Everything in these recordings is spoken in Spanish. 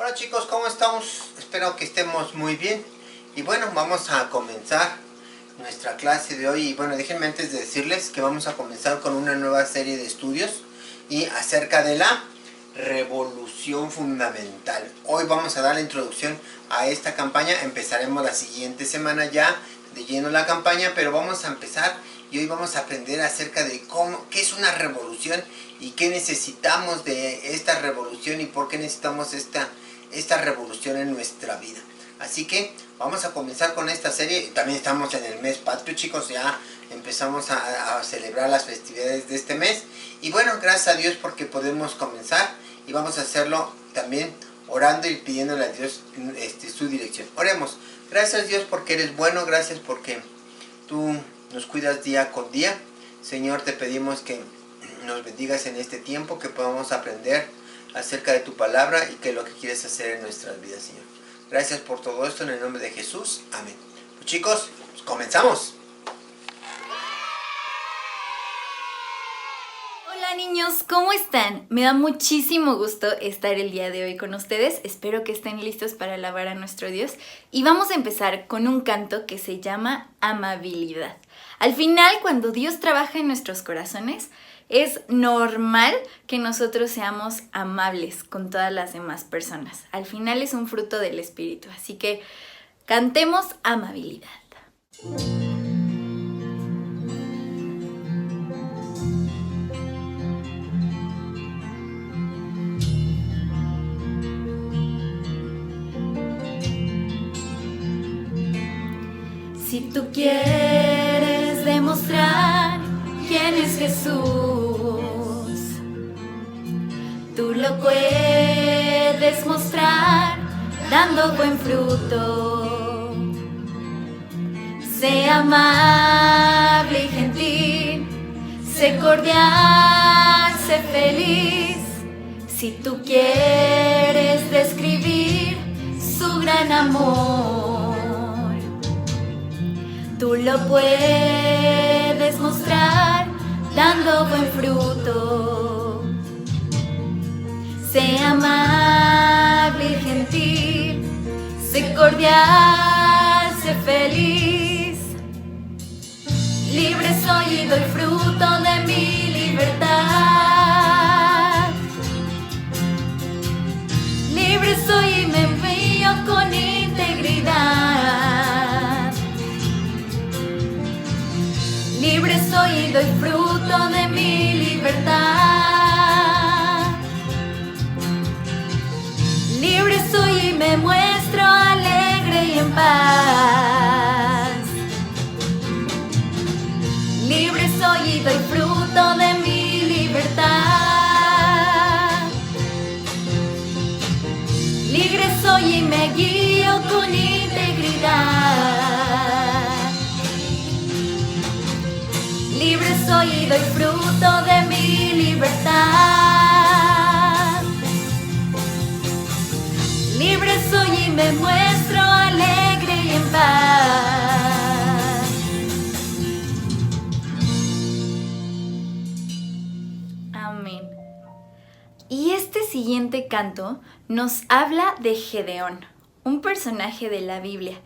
Hola chicos, ¿cómo estamos? Espero que estemos muy bien. Y bueno, vamos a comenzar nuestra clase de hoy. Y bueno, déjenme antes de decirles que vamos a comenzar con una nueva serie de estudios y acerca de la revolución fundamental. Hoy vamos a dar la introducción a esta campaña. Empezaremos la siguiente semana ya de lleno la campaña, pero vamos a empezar y hoy vamos a aprender acerca de qué es una revolución y qué necesitamos de esta revolución y por qué necesitamos esta revolución en nuestra vida. Así que vamos a comenzar con esta serie. También estamos en el mes patrio, chicos, ya empezamos a celebrar las festividades de este mes. Y bueno, gracias a Dios porque podemos comenzar y vamos a hacerlo también orando y pidiéndole a Dios su dirección. Oremos. Gracias Dios porque eres bueno, gracias porque tú nos cuidas día con día. Señor, te pedimos que nos bendigas en este tiempo, que podamos aprender acerca de tu palabra y que lo que quieres hacer en nuestras vidas, Señor. Gracias por todo esto en el nombre de Jesús. Amén. Pues chicos, pues comenzamos. Hola niños, ¿cómo están? Me da muchísimo gusto estar el día de hoy con ustedes. Espero que estén listos para alabar a nuestro Dios. Y vamos a empezar con un canto que se llama Amabilidad. Al final, cuando Dios trabaja en nuestros corazones, es normal que nosotros seamos amables con todas las demás personas. Al final es un fruto del Espíritu, así que cantemos amabilidad. Si tú quieres demostrar quién es Jesús, tú lo puedes mostrar dando buen fruto. Sé amable y gentil, sé cordial, sé feliz. Si tú quieres describir su gran amor, tú lo puedes mostrar dando buen fruto. Sé amable y gentil, sé cordial, sé feliz. Libre soy y doy fruto de mi libertad. Libre soy y me envío con integridad. Libre soy y doy fruto de mi libertad. Libre soy y me muestro alegre y en paz. Libre soy y doy fruto de mi libertad. Libre soy y me guío con integridad. Libre soy y doy fruto de mi libertad. Libre soy y me muestro alegre y en paz. Amén. Y este siguiente canto nos habla de Gedeón, un personaje de la Biblia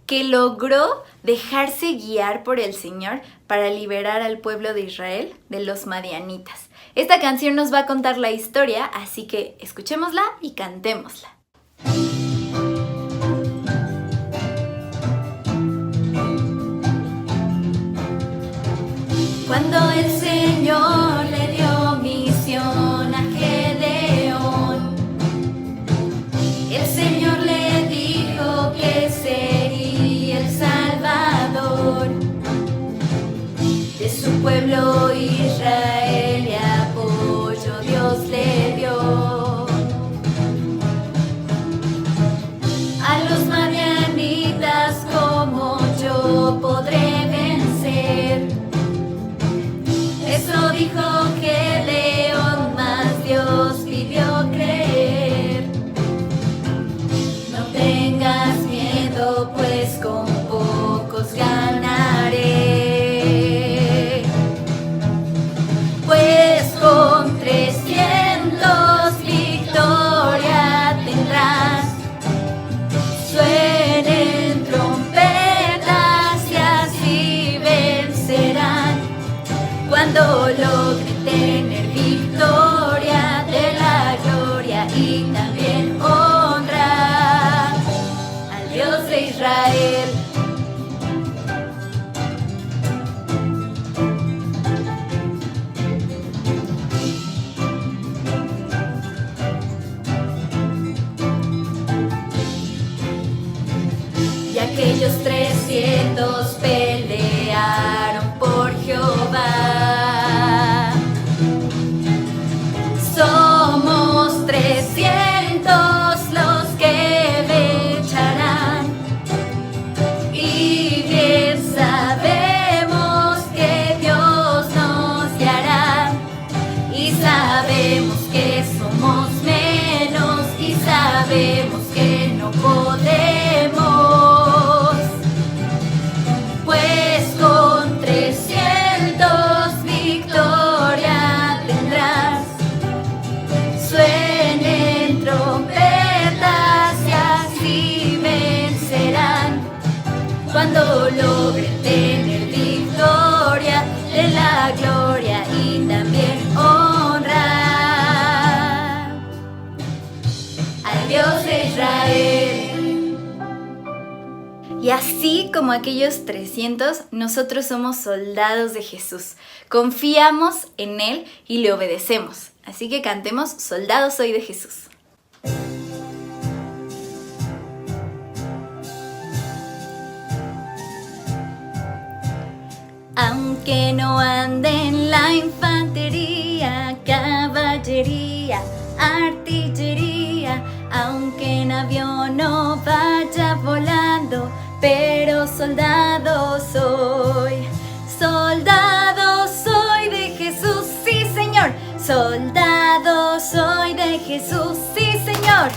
que logró dejarse guiar por el Señor para liberar al pueblo de Israel de los madianitas. Esta canción nos va a contar la historia, así que escuchémosla y cantémosla. Cuando el Señor le dio misión a Gedeón, el Señor le dijo que sería el Salvador de su pueblo Israel, y apoyo Dios le dio. A los madianitas como yo podré vencer. Eso dijo Gedeón, mas Dios pidió creer. No tengas miedo, pues con pocos ganaré. aquellos 300 pelearon por Jehová. Somos 300 los que lucharán, y bien sabemos que Dios nos guiará, y sabemos que somos menos, y sabemos que no podemos, pues con 300 victoria tendrás. Suenen trompetas y así vencerán. Cuando logren tener victoria, de la gloria y también honra al Dios de Israel. Y así como aquellos 300, nosotros somos soldados de Jesús. Confiamos en Él y le obedecemos. Así que cantemos Soldado soy de Jesús. Aunque no ande en la infantería, caballería, artillería, aunque en avión no vaya volando, pero soldado soy. Soldado soy de Jesús, sí señor. Soldado soy de Jesús, sí señor.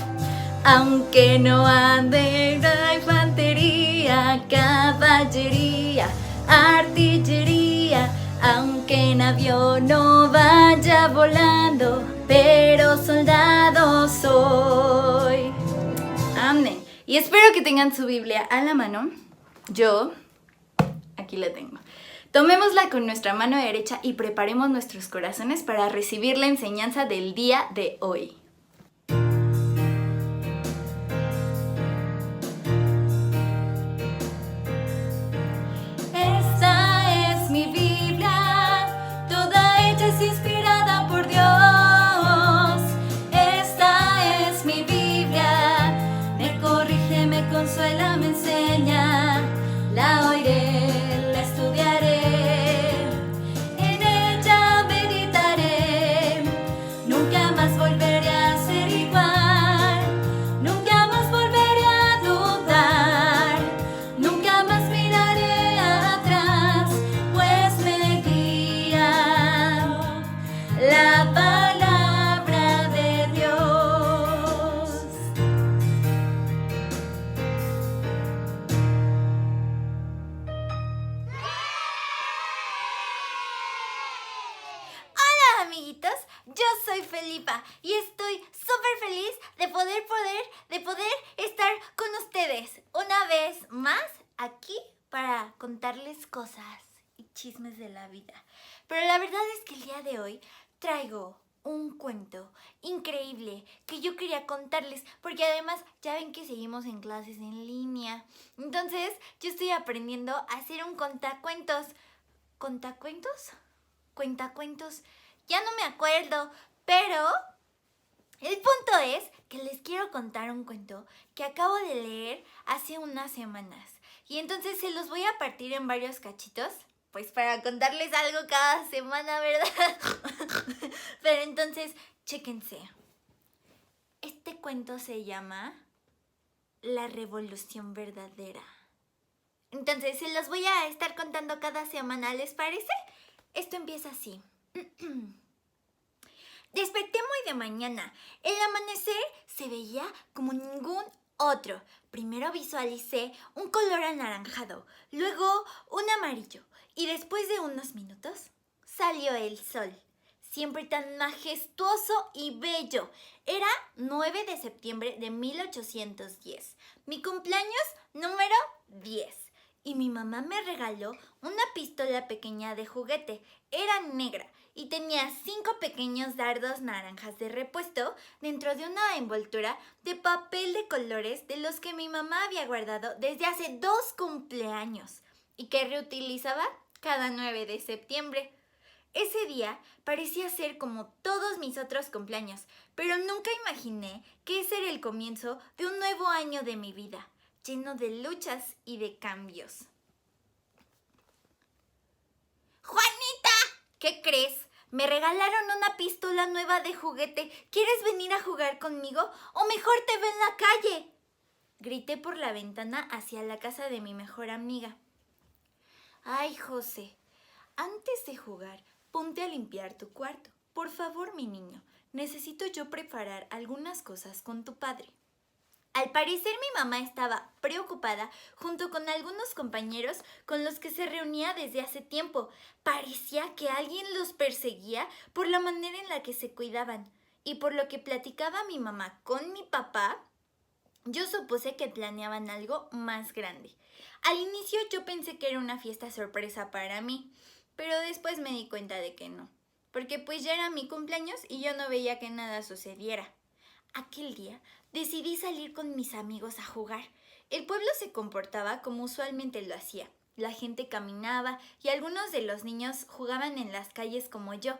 Aunque no ande en la infantería, caballería, artillería, aunque en avión no vaya volando, pero soldado soy. Amén. Y espero que tengan su Biblia a la mano. Yo, aquí la tengo. Tomémosla con nuestra mano derecha y preparemos nuestros corazones para recibir la enseñanza del día de hoy. Esta es mi Biblia, toda ella es inspirada por Dios. Esta es mi Biblia, me corrige, me consuela, me enseña. La oiré, la estudiaré, en ella meditaré. Nunca más volveré a ser igual, nunca más volveré a dudar, nunca más miraré atrás, pues me guía la palabra de Dios. Hola amiguitos, yo soy Felipa y estoy súper feliz de poder estar con ustedes una vez más aquí para contarles cosas y chismes de la vida. Pero la verdad es que el día de hoy traigo un cuento increíble que yo quería contarles, porque además ya ven que seguimos en clases en línea. Entonces yo estoy aprendiendo a hacer un contacuentos. ¿Contacuentos? ¿Cuentacuentos? Ya no me acuerdo, pero el punto es que les quiero contar un cuento que acabo de leer hace unas semanas. Y entonces se los voy a partir en varios cachitos, pues para contarles algo cada semana, ¿verdad? Pero entonces, chéquense. Este cuento se llama La Revolución Verdadera. Entonces, se los voy a estar contando cada semana, ¿les parece? Esto empieza así. Desperté muy de mañana. El amanecer se veía como ningún otro. Primero visualicé un color anaranjado, luego un amarillo, y después de unos minutos salió el sol, siempre tan majestuoso y bello. Era 9 de septiembre de 1810, mi cumpleaños número 10. Y mi mamá me regaló una pistola pequeña de juguete. Era negra y tenía 5 pequeños dardos naranjas de repuesto dentro de una envoltura de papel de colores de los que mi mamá había guardado desde hace 2 cumpleaños y que reutilizaba cada 9 de septiembre. Ese día parecía ser como todos mis otros cumpleaños, pero nunca imaginé que ese era el comienzo de un nuevo año de mi vida. lleno de luchas y de cambios. ¡Juanita! ¿Qué crees? Me regalaron una pistola nueva de juguete. ¿Quieres venir a jugar conmigo? O mejor te veo en la calle. Grité por la ventana hacia la casa de mi mejor amiga. Ay, José, antes de jugar, ponte a limpiar tu cuarto. Por favor, mi niño, necesito yo preparar algunas cosas con tu padre. Al parecer mi mamá estaba preocupada junto con algunos compañeros con los que se reunía desde hace tiempo. Parecía que alguien los perseguía por la manera en la que se cuidaban. Y por lo que platicaba mi mamá con mi papá, yo supuse que planeaban algo más grande. Al inicio yo pensé que era una fiesta sorpresa para mí, pero después me di cuenta de que no, porque pues ya era mi cumpleaños y yo no veía que nada sucediera. Aquel día decidí salir con mis amigos a jugar. El pueblo se comportaba como usualmente lo hacía. La gente caminaba y algunos de los niños jugaban en las calles como yo.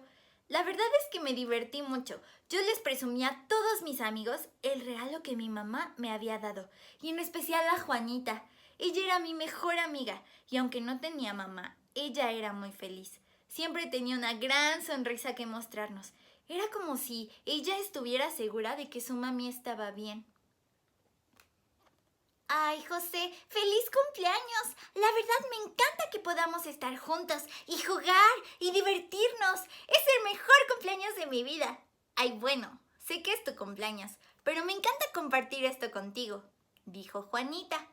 La verdad es que me divertí mucho. Yo les presumía a todos mis amigos el regalo que mi mamá me había dado, y en especial a Juanita. Ella era mi mejor amiga, y aunque no tenía mamá, ella era muy feliz. Siempre tenía una gran sonrisa que mostrarnos. Era como si ella estuviera segura de que su mami estaba bien. Ay, José, ¡feliz cumpleaños! La verdad me encanta que podamos estar juntos y jugar y divertirnos. Es el mejor cumpleaños de mi vida. Ay, bueno, sé que es tu cumpleaños, pero me encanta compartir esto contigo, dijo Juanita.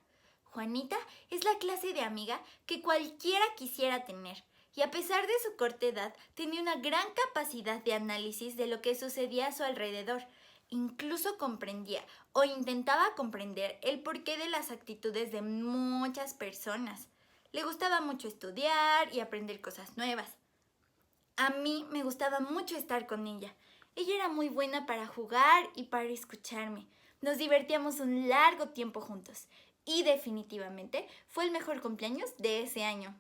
Juanita es la clase de amiga que cualquiera quisiera tener. Y a pesar de su corta edad, tenía una gran capacidad de análisis de lo que sucedía a su alrededor. Incluso comprendía o intentaba comprender el porqué de las actitudes de muchas personas. Le gustaba mucho estudiar y aprender cosas nuevas. A mí me gustaba mucho estar con ella. Ella era muy buena para jugar y para escucharme. Nos divertíamos un largo tiempo juntos. Y definitivamente fue el mejor cumpleaños de ese año.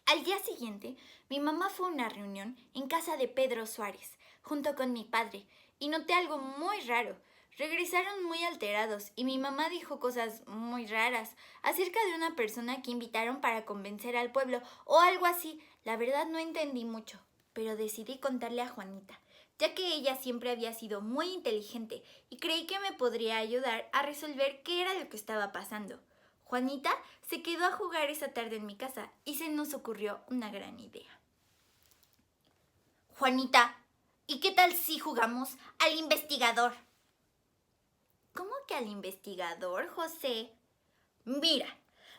Al día siguiente, mi mamá fue a una reunión en casa de Pedro Suárez, junto con mi padre, y noté algo muy raro. Regresaron muy alterados y mi mamá dijo cosas muy raras acerca de una persona que invitaron para convencer al pueblo o algo así. La verdad no entendí mucho, pero decidí contarle a Juanita, ya que ella siempre había sido muy inteligente y creí que me podría ayudar a resolver qué era lo que estaba pasando. Juanita se quedó a jugar esa tarde en mi casa y se nos ocurrió una gran idea. Juanita, ¿y qué tal si jugamos al investigador? ¿Cómo que al investigador, José? Mira,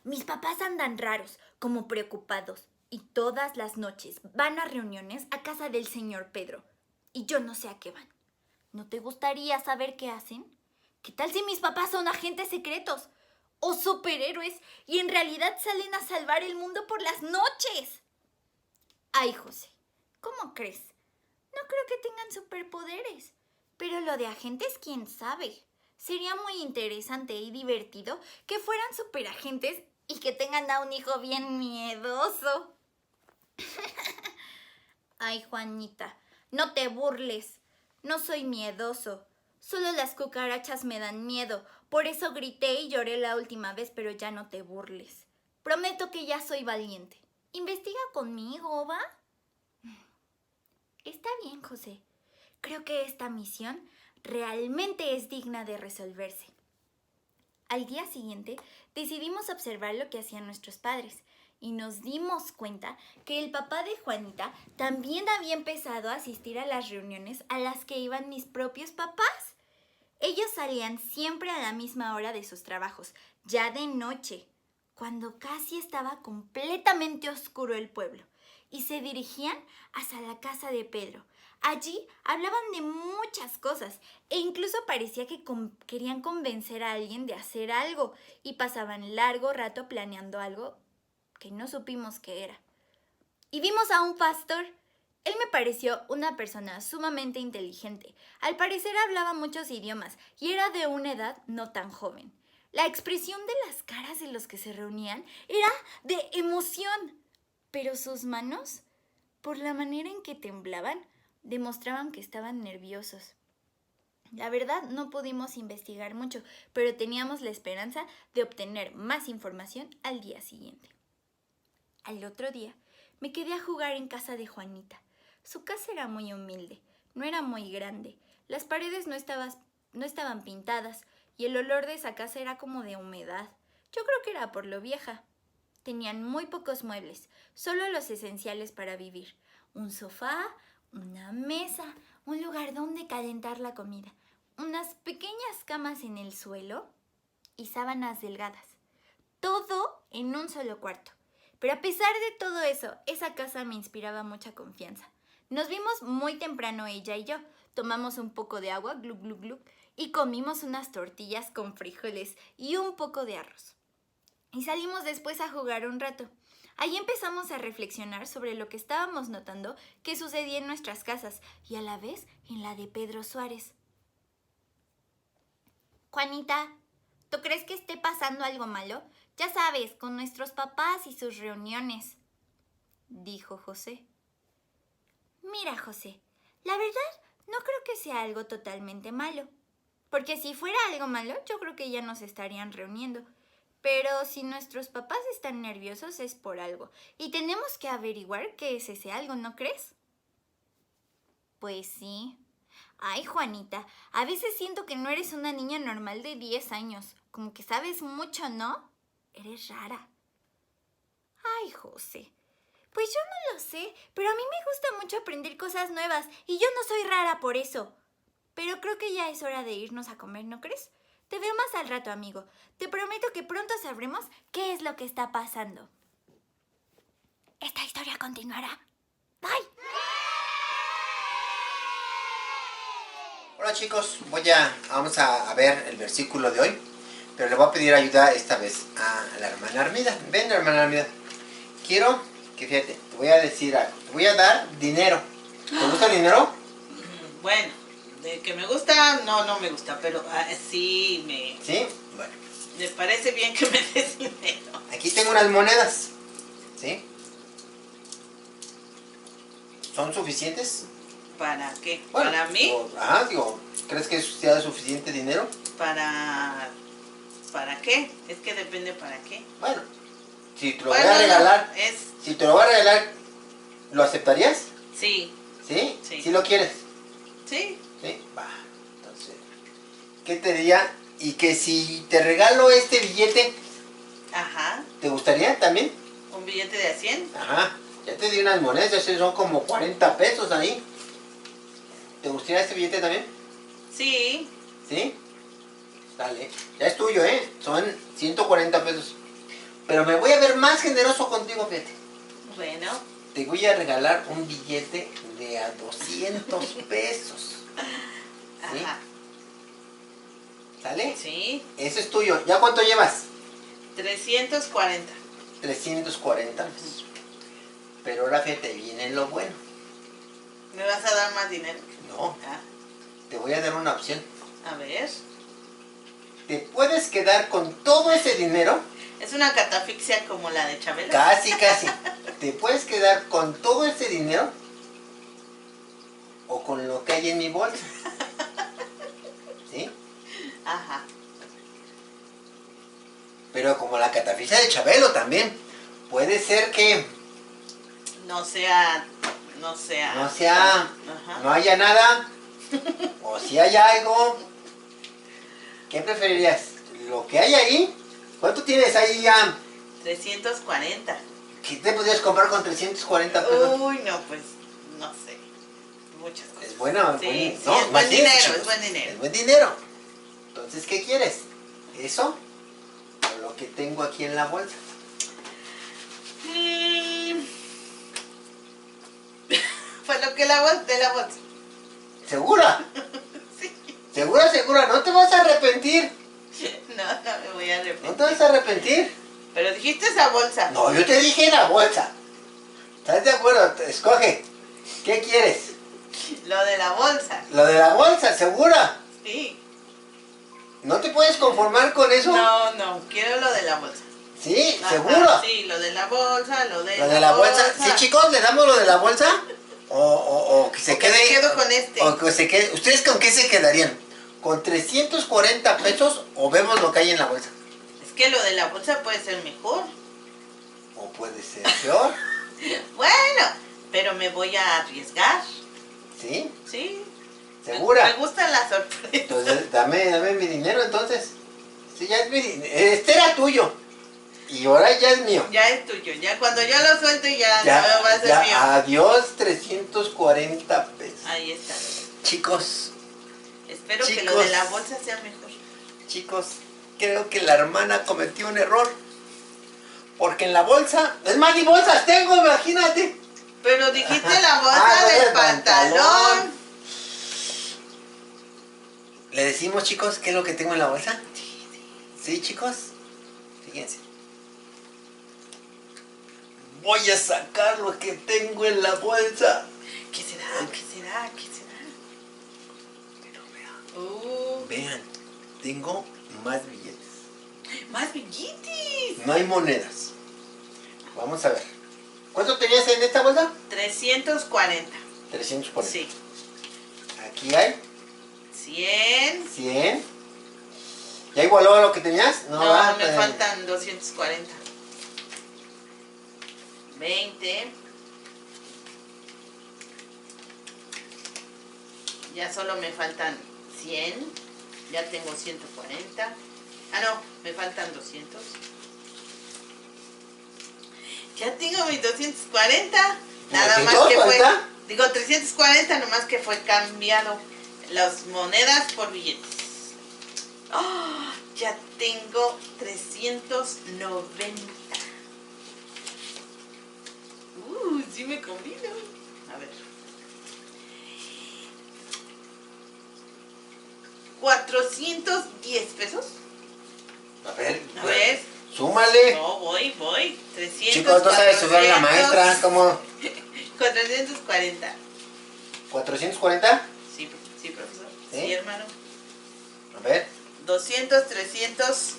mis papás andan raros, como preocupados, y todas las noches van a reuniones a casa del señor Pedro, y yo no sé a qué van. ¿No te gustaría saber qué hacen? ¿Qué tal si mis papás son agentes secretos o superhéroes y en realidad salen a salvar el mundo por las noches? Ay, José, ¿cómo crees? No creo que tengan superpoderes, pero lo de agentes, quién sabe. Sería muy interesante y divertido que fueran superagentes y que tengan a un hijo bien miedoso. Ay, Juanita, no te burles. No soy miedoso. Solo las cucarachas me dan miedo. Por eso grité y lloré la última vez, pero ya no te burles. Prometo que ya soy valiente. Investiga conmigo, ¿va? Está bien, José. Creo que esta misión realmente es digna de resolverse. Al día siguiente decidimos observar lo que hacían nuestros padres y nos dimos cuenta que el papá de Juanita también había empezado a asistir a las reuniones a las que iban mis propios papás. Ellos salían siempre a la misma hora de sus trabajos, ya de noche, cuando casi estaba completamente oscuro el pueblo, y se dirigían hacia la casa de Pedro. Allí hablaban de muchas cosas e incluso parecía que querían convencer a alguien de hacer algo y pasaban largo rato planeando algo que no supimos qué era. Y vimos a un pastor. Él me pareció una persona sumamente inteligente. Al parecer hablaba muchos idiomas y era de una edad no tan joven. La expresión de las caras de los que se reunían era de emoción, pero sus manos, por la manera en que temblaban, demostraban que estaban nerviosos. La verdad no pudimos investigar mucho, pero teníamos la esperanza de obtener más información al día siguiente. Al otro día me quedé a jugar en casa de Juanita. Su casa era muy humilde, no era muy grande, las paredes no estaban pintadas y el olor de esa casa era como de humedad. Yo creo que era por lo vieja. Tenían muy pocos muebles, solo los esenciales para vivir. Un sofá, una mesa, un lugar donde calentar la comida, unas pequeñas camas en el suelo y sábanas delgadas. Todo en un solo cuarto. Pero a pesar de todo eso, esa casa me inspiraba mucha confianza. Nos vimos muy temprano ella y yo. Tomamos un poco de agua, glug, glug, glug, y comimos unas tortillas con frijoles y un poco de arroz. Y salimos después a jugar un rato. Ahí empezamos a reflexionar sobre lo que estábamos notando que sucedía en nuestras casas y a la vez en la de Pedro Suárez. Juanita, ¿tú crees que esté pasando algo malo? Ya sabes, con nuestros papás y sus reuniones, dijo José. Mira, José, la verdad no creo que sea algo totalmente malo. Porque si fuera algo malo, yo creo que ya nos estarían reuniendo. Pero si nuestros papás están nerviosos es por algo. Y tenemos que averiguar qué es ese algo, ¿no crees? Pues sí. Ay, Juanita, a veces siento que no eres una niña normal de 10 años. Como que sabes mucho, ¿no? Eres rara. Ay, José. Pues yo no lo sé, pero a mí me gusta mucho aprender cosas nuevas y yo no soy rara por eso. Pero creo que ya es hora de irnos a comer, ¿no crees? Te veo más al rato, amigo. Te prometo que pronto sabremos qué es lo que está pasando. Esta historia continuará. ¡Bye! Hola chicos, vamos a ver el versículo de hoy, pero le voy a pedir ayuda esta vez a la hermana Armida. Ven, hermana Armida, quiero que fíjate, te voy a decir algo, te voy a dar dinero. ¿Te gusta el dinero? Bueno, de que me gusta, no me gusta, pero sí me... ¿Sí? Bueno. Me parece bien que me des dinero. Aquí tengo unas monedas, ¿sí? ¿Son suficientes? ¿Para qué? Bueno, ¿Para mí? ¿crees que sea suficiente dinero? ¿Para qué? Es que depende para qué. Bueno, si te lo voy a regalar, si te lo voy a regalar, ¿lo aceptarías? Sí. ¿Sí? Sí. ¿Sí lo quieres? Sí. Sí, va. Entonces, ¿qué te diría? Y que si te regalo este billete, Ajá. ¿te gustaría también? ¿Un billete de a 100? Ajá. Ya te di unas monedas, ya son como 40 pesos ahí. ¿Te gustaría este billete también? Sí. ¿Sí? Dale. Ya es tuyo, ¿eh? Son 140 pesos. Pero me voy a ver más generoso contigo, fíjate. Bueno. Te voy a regalar un billete de a 200 pesos. ¿Sí? Ajá. ¿Sale? Sí. Ese es tuyo. ¿Ya cuánto llevas? 340. 340 pesos. Pero ahora fíjate, viene lo bueno. ¿Me vas a dar más dinero? No, Ah, te voy a dar una opción. a ver. Te puedes quedar con todo ese dinero. ¿Es una catafixia como la de Chabelo? Casi, casi. Te puedes quedar con todo ese dinero o con lo que hay en mi bolsa. ¿Sí? Ajá. Pero como la catafixia de Chabelo también. Puede ser que No sea. Ajá. no haya nada. O si hay algo. ¿Qué preferirías? ¿Lo que hay ahí? ¿Cuánto tienes ahí ya? 340. ¿Qué te podrías comprar con 340 pesos? Uy, no, pues, no sé. Muchas cosas. Es bueno, Sí, no, es buen más dinero, chicos. es buen dinero. Es buen dinero. Entonces, ¿qué quieres? ¿Eso? ¿O lo que tengo aquí en la bolsa? Pues lo que de la bolsa. ¿Segura? Sí. ¿Segura? ¿No te vas a arrepentir? No me voy a arrepentir. ¿No te vas a arrepentir? Pero dijiste esa bolsa. No, yo te dije la bolsa. ¿Estás de acuerdo? Escoge. ¿Qué quieres? Lo de la bolsa. Lo de la bolsa, ¿segura? Sí. ¿No te puedes conformar con eso? No, quiero lo de la bolsa. ¿Sí? Ajá, ¿Seguro? Sí, lo de la bolsa, lo de ¿Lo de la bolsa? ¿Sí, chicos? ¿Le damos lo de la bolsa? O que se O que quede... me quedo con este. O que se quede... ¿Ustedes con qué se quedarían? ¿Con 340 pesos o vemos lo que hay en la bolsa? Es que lo de la bolsa puede ser mejor. ¿O puede ser peor? Bueno, pero me voy a arriesgar. ¿Sí? Sí. ¿Segura? Me gustan las sorpresas. Entonces, dame mi dinero entonces. Sí, ya es mi dinero. Este era tuyo. Y ahora ya es mío. Ya es tuyo. Ya cuando yo lo suelto ya no va a ser ya, mío. Adiós, 340 pesos. Ahí está. Chicos, Espero que lo de la bolsa sea mejor. chicos, creo que la hermana cometió un error. Porque en la bolsa, es más, ni bolsas tengo, imagínate. Pero dijiste la bolsa del pantalón. ¿Le decimos, chicos, qué es lo que tengo en la bolsa? Sí, chicos. Fíjense. Voy a sacar lo que tengo en la bolsa. ¿Qué será? ¿Qué será? ¿Qué será? Pero vean. Vean, tengo más billetes. Más billetes. No hay monedas. Vamos a ver. ¿Cuánto tenías en esta bolsa? 340. 340. Sí. Aquí hay 100. 100. ¿Ya igualó a lo que tenías? No, me faltan 240. 20. Ya solo me faltan 100. Ya tengo 140. Ah, no, me faltan 200. Ya tengo mis 240. Nada más que fue. Digo 340, nomás que fue cambiado las monedas por billetes. Oh, ya tengo 390. Sí me combino. A ver. 410 pesos. A ver. A ver. Súmale. No, voy. 300. Chicos, no sabe sumar la maestra. ¿Cómo? 440. ¿440? Sí, profesor. ¿Sí? Sí, hermano. A ver. 200, 300,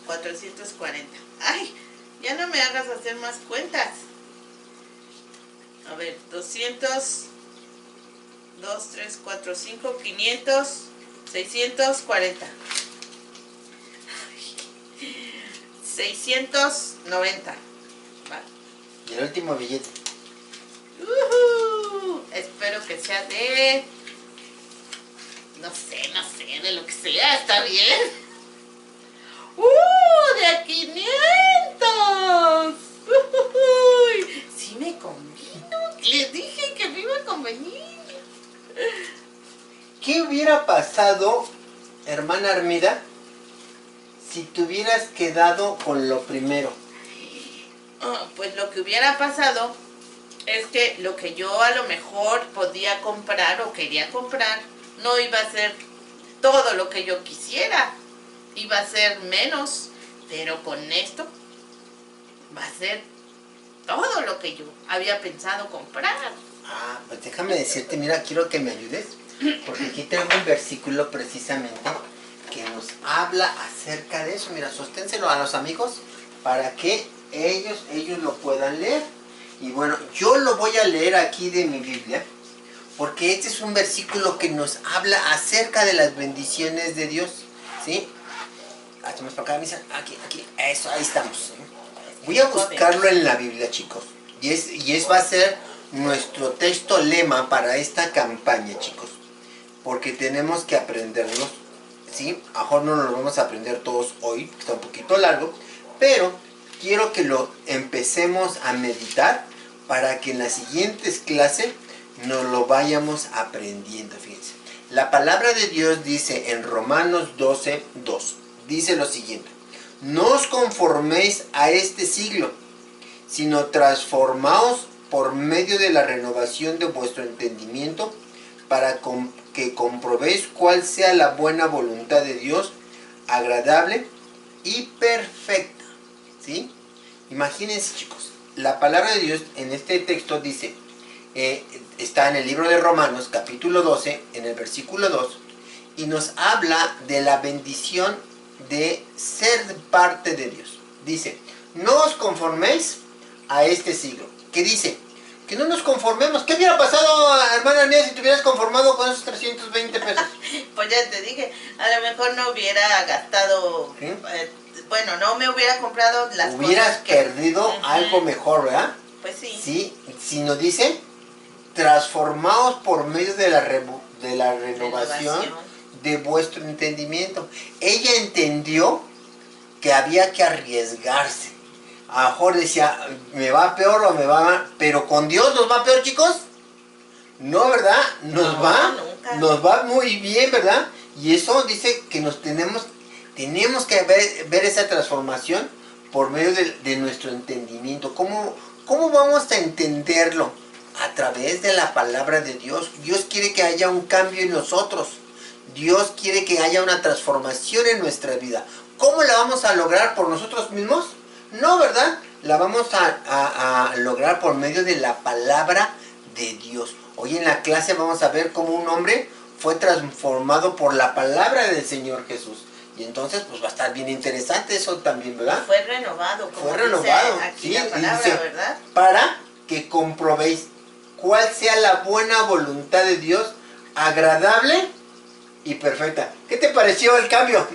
440. Ay, ya no me hagas hacer más cuentas. A ver, 200, 2, 3, 4, 5, 500, 640. 690. Va. Y el último billete. Espero que sea de... No sé, de lo que sea, está bien. De a 500. Sí me convino. Les dije que me iba a convenir. ¿Qué hubiera pasado, hermana Armida, si te hubieras quedado con lo primero? Pues lo que hubiera pasado es que lo que yo a lo mejor podía comprar o quería comprar no iba a ser todo lo que yo quisiera, iba a ser menos, pero con esto va a ser todo lo que yo había pensado comprar. Pues déjame decirte, mira, quiero que me ayudes, porque aquí tengo un versículo precisamente que nos habla acerca de eso. Mira, sosténselo a los amigos para que ellos lo puedan leer. Y bueno, yo lo voy a leer aquí de mi Biblia, porque este es un versículo que nos habla acerca de las bendiciones de Dios, ¿sí? Hacemos para acá, misa. Aquí, eso, ahí estamos, ¿sí? Voy a buscarlo en la Biblia, chicos. Y va a ser nuestro texto lema para esta campaña, chicos. Porque tenemos que aprenderlos, ¿sí? A lo mejor no nos lo vamos a aprender todos hoy, está un poquito largo, pero quiero que lo empecemos a meditar para que en las siguientes clases nos lo vayamos aprendiendo, fíjense. La palabra de Dios dice en Romanos 12:2, dice lo siguiente: no os conforméis a este siglo, sino transformaos por medio de la renovación de vuestro entendimiento, para que comprobéis cuál sea la buena voluntad de Dios, agradable y perfecta. ¿Sí? Imagínense, chicos, la palabra de Dios en este texto dice, está en el libro de Romanos, capítulo 12, en el versículo 2, y nos habla de la bendición de ser parte de Dios. Dice, no os conforméis a este siglo. ¿Qué dice? que no nos conformemos. ¿Qué hubiera pasado, hermana mía, si te hubieras conformado con esos 320 pesos? Pues ya te dije, a lo mejor no hubiera gastado, ¿Sí? Bueno, no me hubiera comprado las Hubieras cosas que... perdido algo mejor, ¿verdad? Pues sí. Sí, si nos dice, transformaos por medio de la renovación de vuestro entendimiento. Ella entendió que había que arriesgarse. A lo mejor decía, me va peor o me va mal, pero con Dios nos va peor, chicos. No, ¿verdad? Nunca. Nos va muy bien, ¿verdad? Y eso dice que tenemos que ver esa transformación por medio de nuestro entendimiento. ¿Cómo vamos a entenderlo? A través de la palabra de Dios. Dios quiere que haya un cambio en nosotros. Dios quiere que haya una transformación en nuestra vida. ¿Cómo la vamos a lograr por nosotros mismos? No, ¿verdad? La vamos a lograr por medio de la palabra de Dios. Hoy en la clase vamos a ver cómo un hombre fue transformado por la palabra del Señor Jesús. Y entonces pues va a estar bien interesante eso también, ¿verdad? Fue renovado, como fue renovado, dice aquí sí, la palabra, dice, ¿verdad? Para que comprobéis cuál sea la buena voluntad de Dios, agradable y perfecta. ¿Qué te pareció el cambio?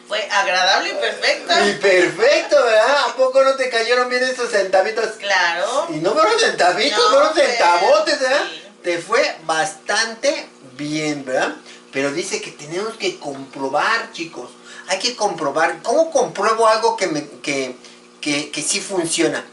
Fue agradable y perfecto. Y perfecto, ¿verdad? ¿A poco no te cayeron bien esos centavitos? Claro. Y no fueron centavitos, No, fueron centavotes, ¿verdad? sí. Te fue bastante bien, ¿verdad? Pero dice que tenemos que comprobar, chicos. Hay que comprobar. ¿Cómo compruebo algo que sí funciona?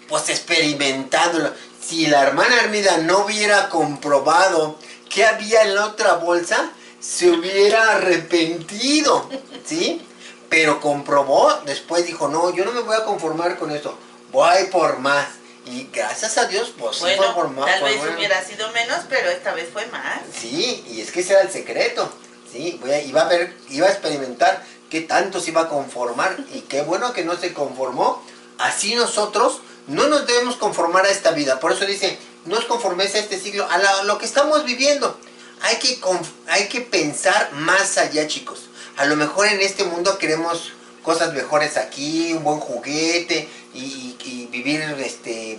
Pues experimentándolo. Si la hermana Armida no hubiera comprobado qué había en la otra bolsa, se hubiera arrepentido, ¿sí? Pero comprobó, después dijo, no, yo no me voy a conformar con esto, voy por más. Y gracias a Dios, pues sí Bueno, fue por más. tal vez hubiera sido menos, pero esta vez fue más. Sí, y es que ese era el secreto, ¿sí? Iba a experimentar qué tanto se iba a conformar, y qué bueno que no se conformó. Así nosotros no nos debemos conformar a esta vida. Por eso dice, no os conforméis a este siglo, a lo que estamos viviendo. Hay que pensar más allá, chicos. A lo mejor en este mundo queremos cosas mejores aquí, un buen juguete y vivir,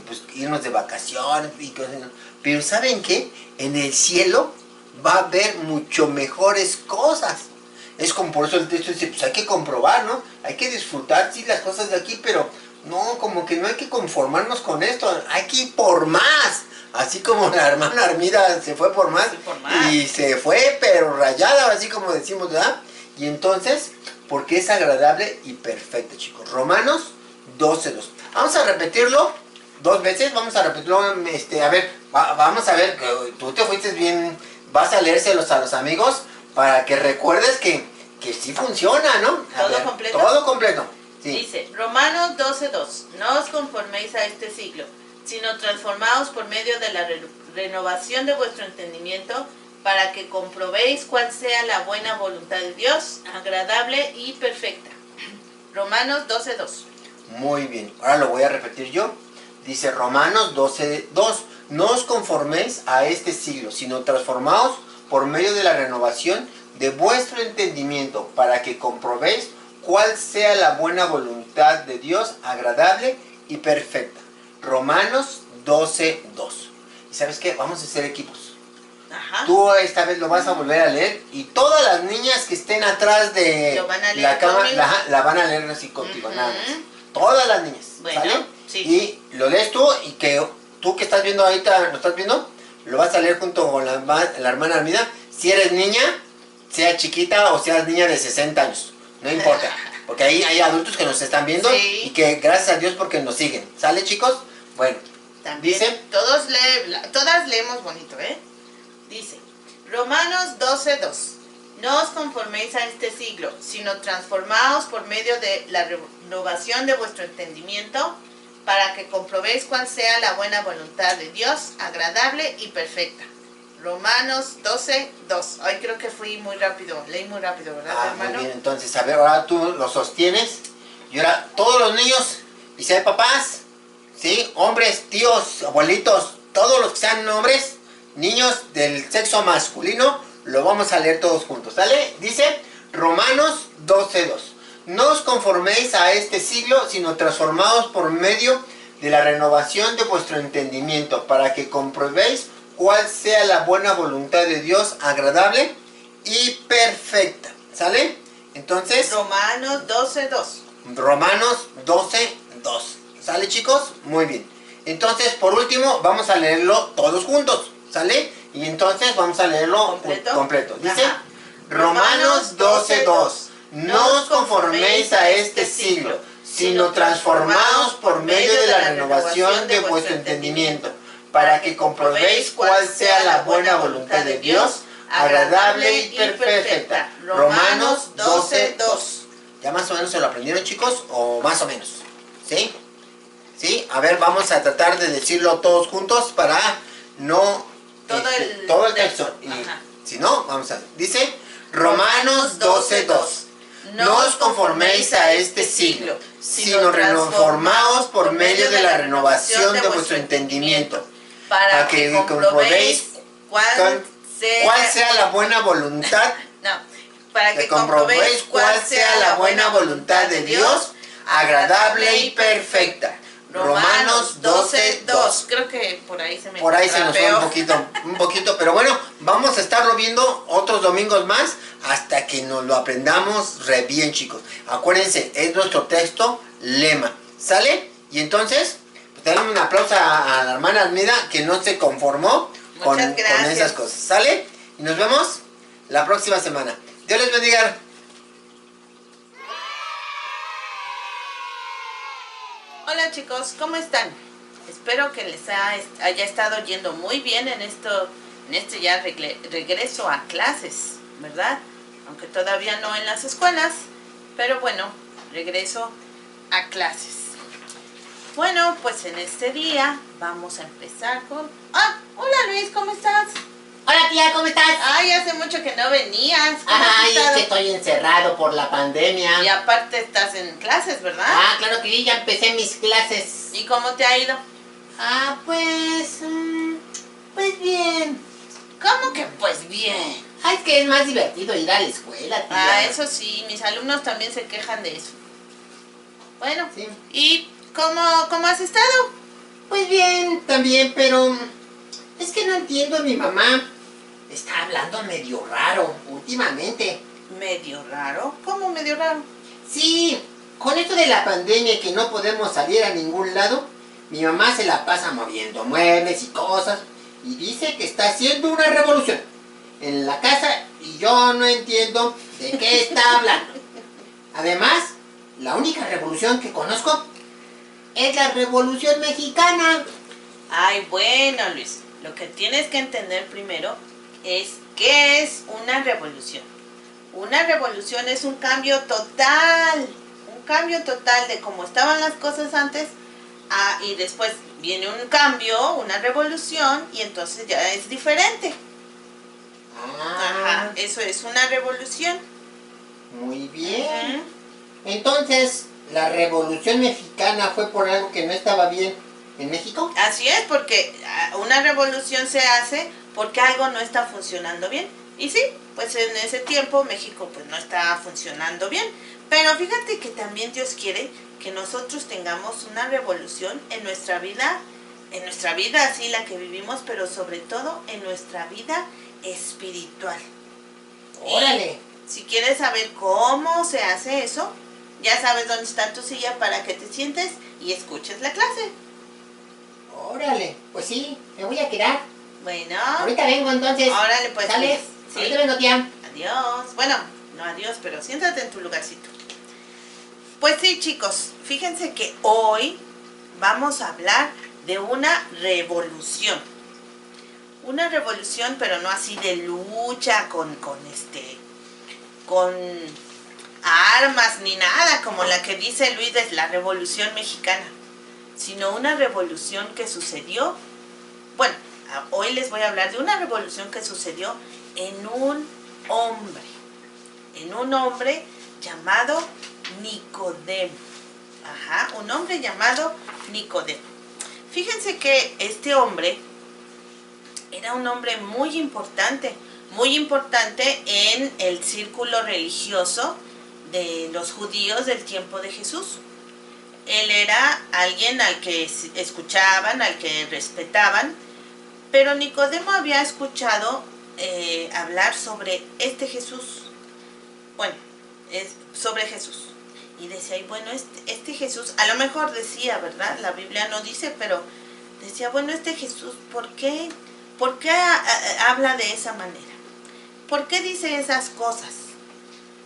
pues irnos de vacaciones y cosas. Pero ¿saben qué? En el cielo va a haber mucho mejores cosas. Es como por eso el texto dice, pues hay que comprobar, ¿no? Hay que disfrutar, sí, las cosas de aquí, pero no, como que no hay que conformarnos con esto. Hay que ir por más. Así como la hermana Armida se fue por más, y se fue pero rayada, así como decimos, ¿verdad? Y entonces, porque es agradable y perfecto, chicos. Romanos 12:2. Vamos a repetirlo 2 veces, vamos a repetirlo, a ver, vamos a ver, tú te fuiste bien, vas a leérselos a los amigos para que recuerdes que sí funciona, ¿no? ¿Todo completo? Todo completo, sí. Dice, Romanos 12:2, no os conforméis a este siglo, sino transformaos por medio de la renovación de vuestro entendimiento, para que comprobéis cuál sea la buena voluntad de Dios, agradable y perfecta. Romanos 12:2. Muy bien, ahora lo voy a repetir yo. Dice Romanos 12:2, no os conforméis a este siglo, sino transformaos por medio de la renovación de vuestro entendimiento, para que comprobéis cuál sea la buena voluntad de Dios, agradable y perfecta. Romanos 12:2. ¿Y sabes qué? Vamos a hacer equipos. Ajá. Tú esta vez lo vas a volver a leer, y todas las niñas que estén atrás de ¿Lo van a leer la cama conmigo? la van a leer así contigo, nada más. Todas las niñas, Bueno, ¿sale? sí. Y lo lees tú, y que tú que estás viendo ahorita, ¿lo estás viendo? Lo vas a leer junto con la hermana Armida. Si eres niña, sea chiquita o seas niña de 60 años, no importa. Porque ahí hay adultos que nos están viendo, Sí. y que gracias a Dios porque nos siguen. ¿Sale, chicos? Bueno, También, dice, todas leemos bonito, ¿eh? Dice, Romanos 12:2, no os conforméis a este siglo, sino transformaos por medio de la renovación de vuestro entendimiento, para que comprobéis cuál sea la buena voluntad de Dios, agradable y perfecta. Romanos 12:2. Ay, creo que fui muy rápido, leí muy rápido, ¿verdad, muy hermano? bien, entonces, a ver, ahora tú lo sostienes, y ahora todos los niños, y si hay papás, ¿sí? Hombres, tíos, abuelitos, todos los que sean hombres, niños del sexo masculino, lo vamos a leer todos juntos, ¿sale? Dice Romanos 12:2. No os conforméis a este siglo, sino transformados por medio de la renovación de vuestro entendimiento, para que comprobéis cuál sea la buena voluntad de Dios, agradable y perfecta. ¿Sale? Entonces, Romanos 12:2. Romanos 12:2. ¿Sale, chicos? Muy bien. Entonces, por último, vamos a leerlo todos juntos. ¿Sale? Y entonces vamos a leerlo completo. Dice, Ajá. Romanos 12:2. No os conforméis a este siglo, sino transformaos por medio de la renovación de vuestro entendimiento, para que comprobéis cuál sea la buena voluntad de Dios, agradable y perfecta. Romanos 12:2. ¿Ya más o menos se lo aprendieron, chicos? ¿O más o menos? ¿Sí? ¿Sí? A ver, vamos a tratar de decirlo todos juntos para no... todo el texto. Y si no, vamos a ver. Dice, Romanos 12:2. No os conforméis a este siglo, sino transformaos por medio de la renovación de vuestro entendimiento, para que comprobéis cuál sea la buena voluntad. No, para que comprobéis cuál sea la buena voluntad de Dios, agradable y perfecta. Romanos 12:2. Creo que por ahí se me Por ahí se nos fue un poquito, pero bueno, vamos a estarlo viendo otros domingos más hasta que nos lo aprendamos re bien, chicos. Acuérdense, es nuestro texto lema, ¿sale? Y entonces, pues dale un aplauso a la hermana Almida que no se conformó con esas cosas, ¿sale? Y nos vemos la próxima semana. Dios les bendiga. Hola chicos, ¿cómo están? Espero que les haya estado yendo muy bien en este ya regreso a clases, ¿verdad? Aunque todavía no en las escuelas, pero bueno, regreso a clases. Bueno, pues en este día vamos a empezar con... ¡Ah! Hola Luis, ¿cómo estás? Hola tía, ¿cómo estás? Ay, hace mucho que no venías. ¿Cómo has Ay, es estado? que estoy encerrado por la pandemia. Y aparte estás en clases, ¿verdad? Ah, claro que sí, ya empecé mis clases. ¿Y cómo te ha ido? Pues bien. ¿Cómo que pues bien? Ay, es que es más divertido ir a la escuela, tía. Ah, eso sí, mis alumnos también se quejan de eso. Bueno, Sí. ¿y cómo has estado? Pues bien, también, pero es que no entiendo a mi mamá. Está hablando medio raro últimamente. ¿Medio raro? ¿Cómo medio raro? Sí, con esto de la pandemia y que no podemos salir a ningún lado, mi mamá se la pasa moviendo muebles y cosas y dice que está haciendo una revolución en la casa y yo no entiendo de qué está hablando. Además, la única revolución que conozco es la Revolución Mexicana. Ay, bueno, Luis, lo que tienes que entender primero es qué es una revolución. Una revolución es un cambio total de cómo estaban las cosas antes y después viene un cambio, una revolución y entonces ya es diferente. Ajá, eso es una revolución. Muy bien. Entonces, ¿la Revolución Mexicana fue por algo que no estaba bien en México? Así es, porque una revolución se hace porque algo no está funcionando bien. Y sí, pues en ese tiempo México pues no estaba funcionando bien. Pero fíjate que también Dios quiere que nosotros tengamos una revolución en nuestra vida así la que vivimos, pero sobre todo en nuestra vida espiritual. ¡Órale! Y si quieres saber cómo se hace eso, ya sabes dónde está tu silla para que te sientes y escuches la clase. ¡Órale! Pues sí, me voy a quedar. Bueno. Ahorita vengo entonces. Órale, pues. ¿Sale? Sí. Ahorita vengo, tía. Adiós. Bueno, no adiós, pero siéntate en tu lugarcito. Pues sí, chicos, fíjense que hoy vamos a hablar de una revolución. Una revolución, pero no así de lucha con armas ni nada, como la que dice Luis de la Revolución Mexicana, sino una revolución que sucedió. Bueno, hoy les voy a hablar de una revolución que sucedió en un hombre llamado Nicodemo. Ajá, un hombre llamado Nicodemo. Fíjense que este hombre era un hombre muy importante en el círculo religioso de los judíos del tiempo de Jesús. Él era alguien al que escuchaban, al que respetaban, pero Nicodemo había escuchado hablar sobre este Jesús. Bueno, sobre Jesús. Y decía, y bueno, este Jesús, a lo mejor decía, ¿verdad? La Biblia no dice, pero decía, bueno, este Jesús, ¿por qué habla de esa manera? ¿Por qué dice esas cosas?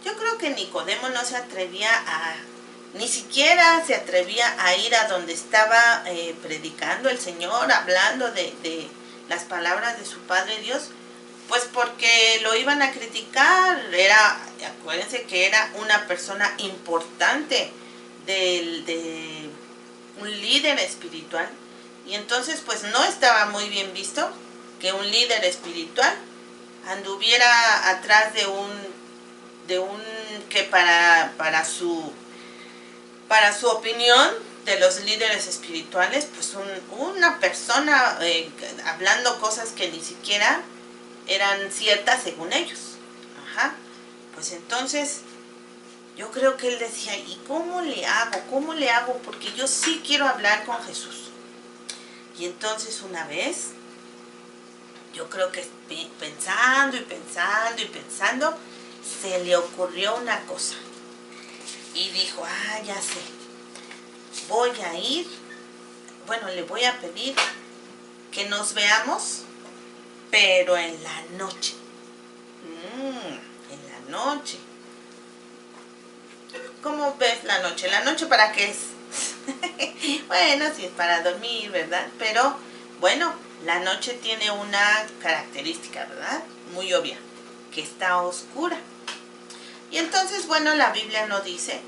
Yo creo que Nicodemo no se atrevía ni siquiera se atrevía a ir a donde estaba predicando el Señor, hablando de las palabras de su Padre Dios, pues porque lo iban a criticar. Acuérdense que era una persona importante, de un líder espiritual, y entonces pues no estaba muy bien visto que un líder espiritual anduviera atrás de un que para su opinión de los líderes espirituales, pues una persona hablando cosas que ni siquiera eran ciertas según ellos. Ajá. Pues entonces yo creo que él decía, ¿y cómo le hago? ¿Cómo le hago? Porque yo sí quiero hablar con Jesús. Y entonces una vez, yo creo que pensando y pensando, se le ocurrió una cosa. Y dijo, ya sé, voy a ir, bueno, le voy a pedir que nos veamos, pero en la noche. En la noche. ¿Cómo ves la noche? ¿La noche para qué es? Bueno, sí es para dormir, ¿verdad? Pero, bueno, la noche tiene una característica, ¿verdad? Muy obvia, que está oscura. Y entonces, bueno, la Biblia no dice,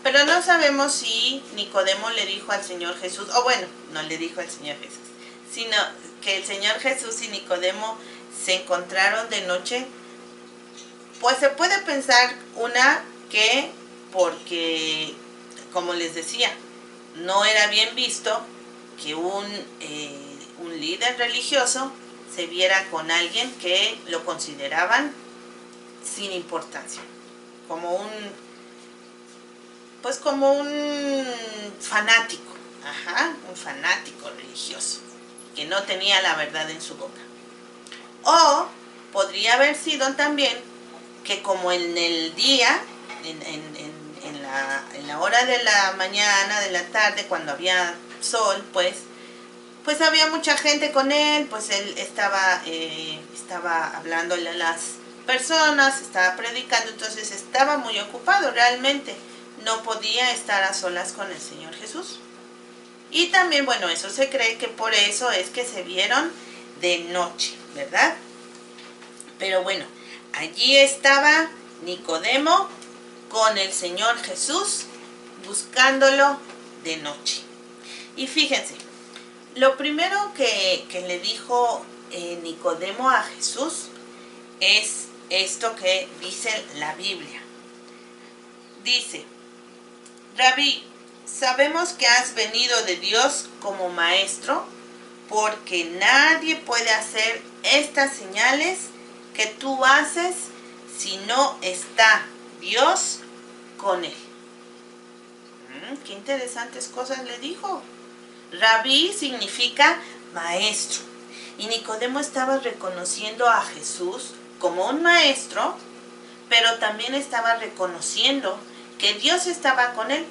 pero no sabemos si Nicodemo le dijo al Señor Jesús, o bueno, no le dijo al Señor Jesús, sino que el Señor Jesús y Nicodemo se encontraron de noche. Pues se puede pensar que porque, como les decía, no era bien visto que un líder religioso se viera con alguien que lo consideraban sin importancia, como un fanático, un fanático religioso, que no tenía la verdad en su boca. O podría haber sido también que como en el día, en la hora de la mañana, de la tarde, cuando había sol, pues había mucha gente con él, pues él estaba hablándole a las personas, estaba predicando, entonces estaba muy ocupado realmente, no podía estar a solas con el Señor Jesús. Y también, bueno, eso se cree que por eso es que se vieron de noche, ¿verdad? Pero bueno, allí estaba Nicodemo con el Señor Jesús buscándolo de noche. Y fíjense, lo primero que le dijo Nicodemo a Jesús es esto que dice la Biblia. Dice, Rabí, sabemos que has venido de Dios como maestro, porque nadie puede hacer estas señales que tú haces si no está Dios con él. Qué interesantes cosas le dijo. Rabí significa maestro. Y Nicodemo estaba reconociendo a Jesús como un maestro, pero también estaba reconociendo que Dios estaba con él,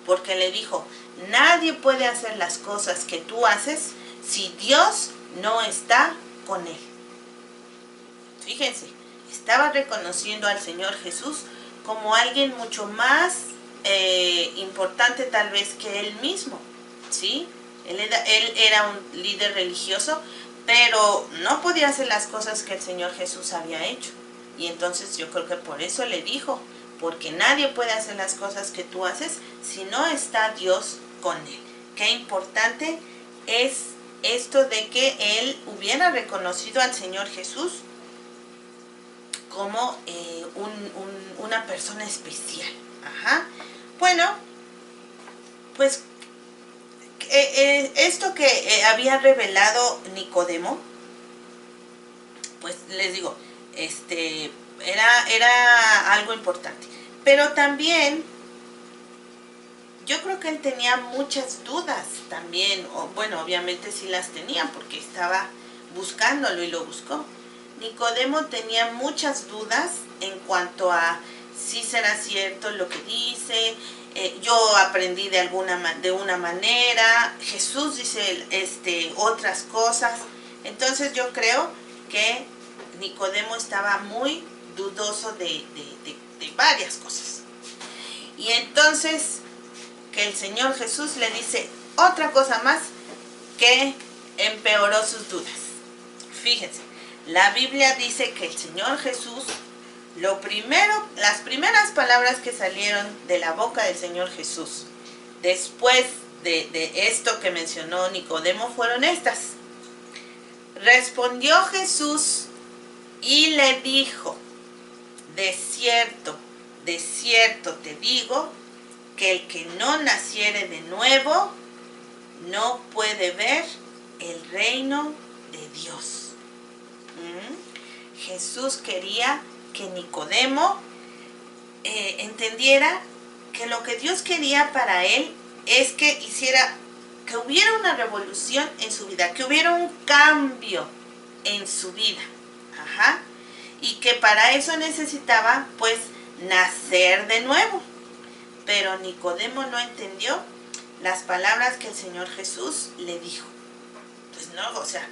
porque le dijo, nadie puede hacer las cosas que tú haces si Dios no está con él. Fíjense, estaba reconociendo al Señor Jesús como alguien mucho más importante tal vez que él mismo, ¿sí? Él era un líder religioso, pero no podía hacer las cosas que el Señor Jesús había hecho. Y entonces yo creo que por eso le dijo, porque nadie puede hacer las cosas que tú haces si no está Dios con él. Qué importante es esto de que él hubiera reconocido al Señor Jesús como una persona especial. Bueno, pues esto que había revelado Nicodemo, pues les digo, era algo importante. Pero también yo creo que él tenía muchas dudas también, o bueno, obviamente sí las tenía porque estaba buscándolo y lo buscó. Nicodemo tenía muchas dudas en cuanto a si será cierto lo que dice, yo aprendí de una manera, Jesús dice otras cosas. Entonces yo creo que Nicodemo estaba muy dudoso de varias cosas. Y entonces que el Señor Jesús le dice otra cosa más que empeoró sus dudas. Fíjense, la Biblia dice que el Señor Jesús, las primeras palabras que salieron de la boca del Señor Jesús después de esto que mencionó Nicodemo fueron estas. Respondió Jesús y le dijo: de cierto te digo, que el que no naciere de nuevo no puede ver el reino de Dios. Jesús quería que Nicodemo entendiera que lo que Dios quería para él es que hubiera una revolución en su vida, que hubiera un cambio en su vida. Y que para eso necesitaba, pues, nacer de nuevo. Pero Nicodemo no entendió las palabras que el Señor Jesús le dijo. Pues no, o sea,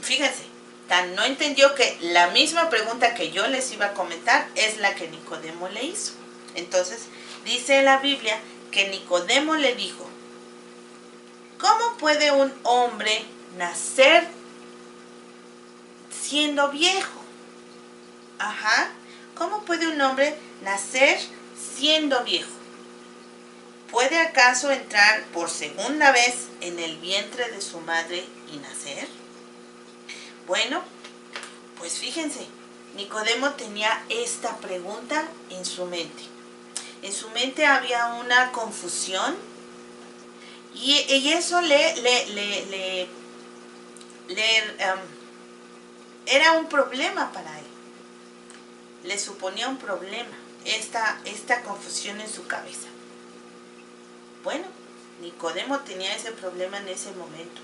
fíjense, tan no entendió que la misma pregunta que yo les iba a comentar es la que Nicodemo le hizo. Entonces, dice la Biblia que Nicodemo le dijo: ¿cómo puede un hombre nacer siendo viejo? ¿Cómo puede un hombre nacer siendo viejo? ¿Puede acaso entrar por segunda vez en el vientre de su madre y nacer? Bueno, pues fíjense, Nicodemo tenía esta pregunta en su mente. En su mente había una confusión y eso era un problema para él. Le suponía un problema esta confusión en su cabeza. Bueno, Nicodemo tenía ese problema en ese momento.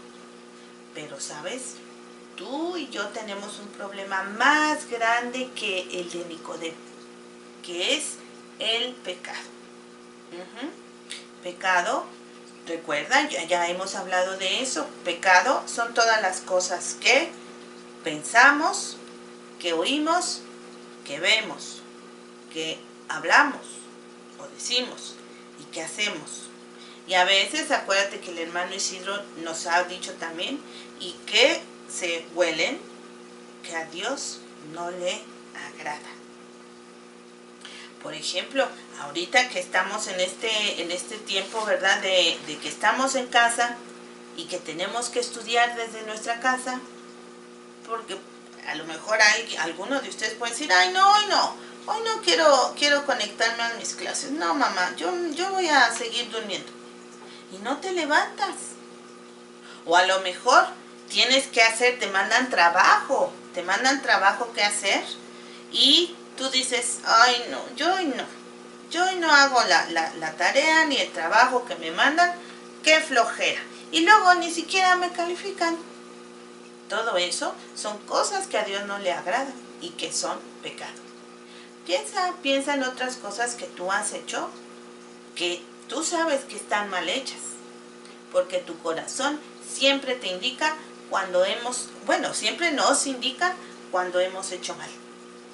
Pero, ¿sabes? Tú y yo tenemos un problema más grande que el de Nicodemo, que es el pecado. Pecado, recuerdan, ya hemos hablado de eso. Pecado son todas las cosas que pensamos, que oímos, que vemos, que hablamos o decimos y que hacemos. Y a veces, acuérdate que el hermano Isidro nos ha dicho también, y que se huelen, que a Dios no le agrada. Por ejemplo, ahorita que estamos en este tiempo, ¿verdad? De que estamos en casa y que tenemos que estudiar desde nuestra casa, porque a lo mejor alguno de ustedes puede decir: ay, no, hoy no quiero conectarme a mis clases. No, mamá, yo voy a seguir durmiendo. Y no te levantas. O a lo mejor te mandan trabajo que hacer y tú dices: ay, no, yo hoy no hago la tarea ni el trabajo que me mandan, qué flojera. Y luego ni siquiera me califican. Todo eso son cosas que a Dios no le agradan y que son pecado. Piensa en otras cosas que tú has hecho, que tú sabes que están mal hechas, porque tu corazón siempre te indica siempre nos indica cuando hemos hecho mal.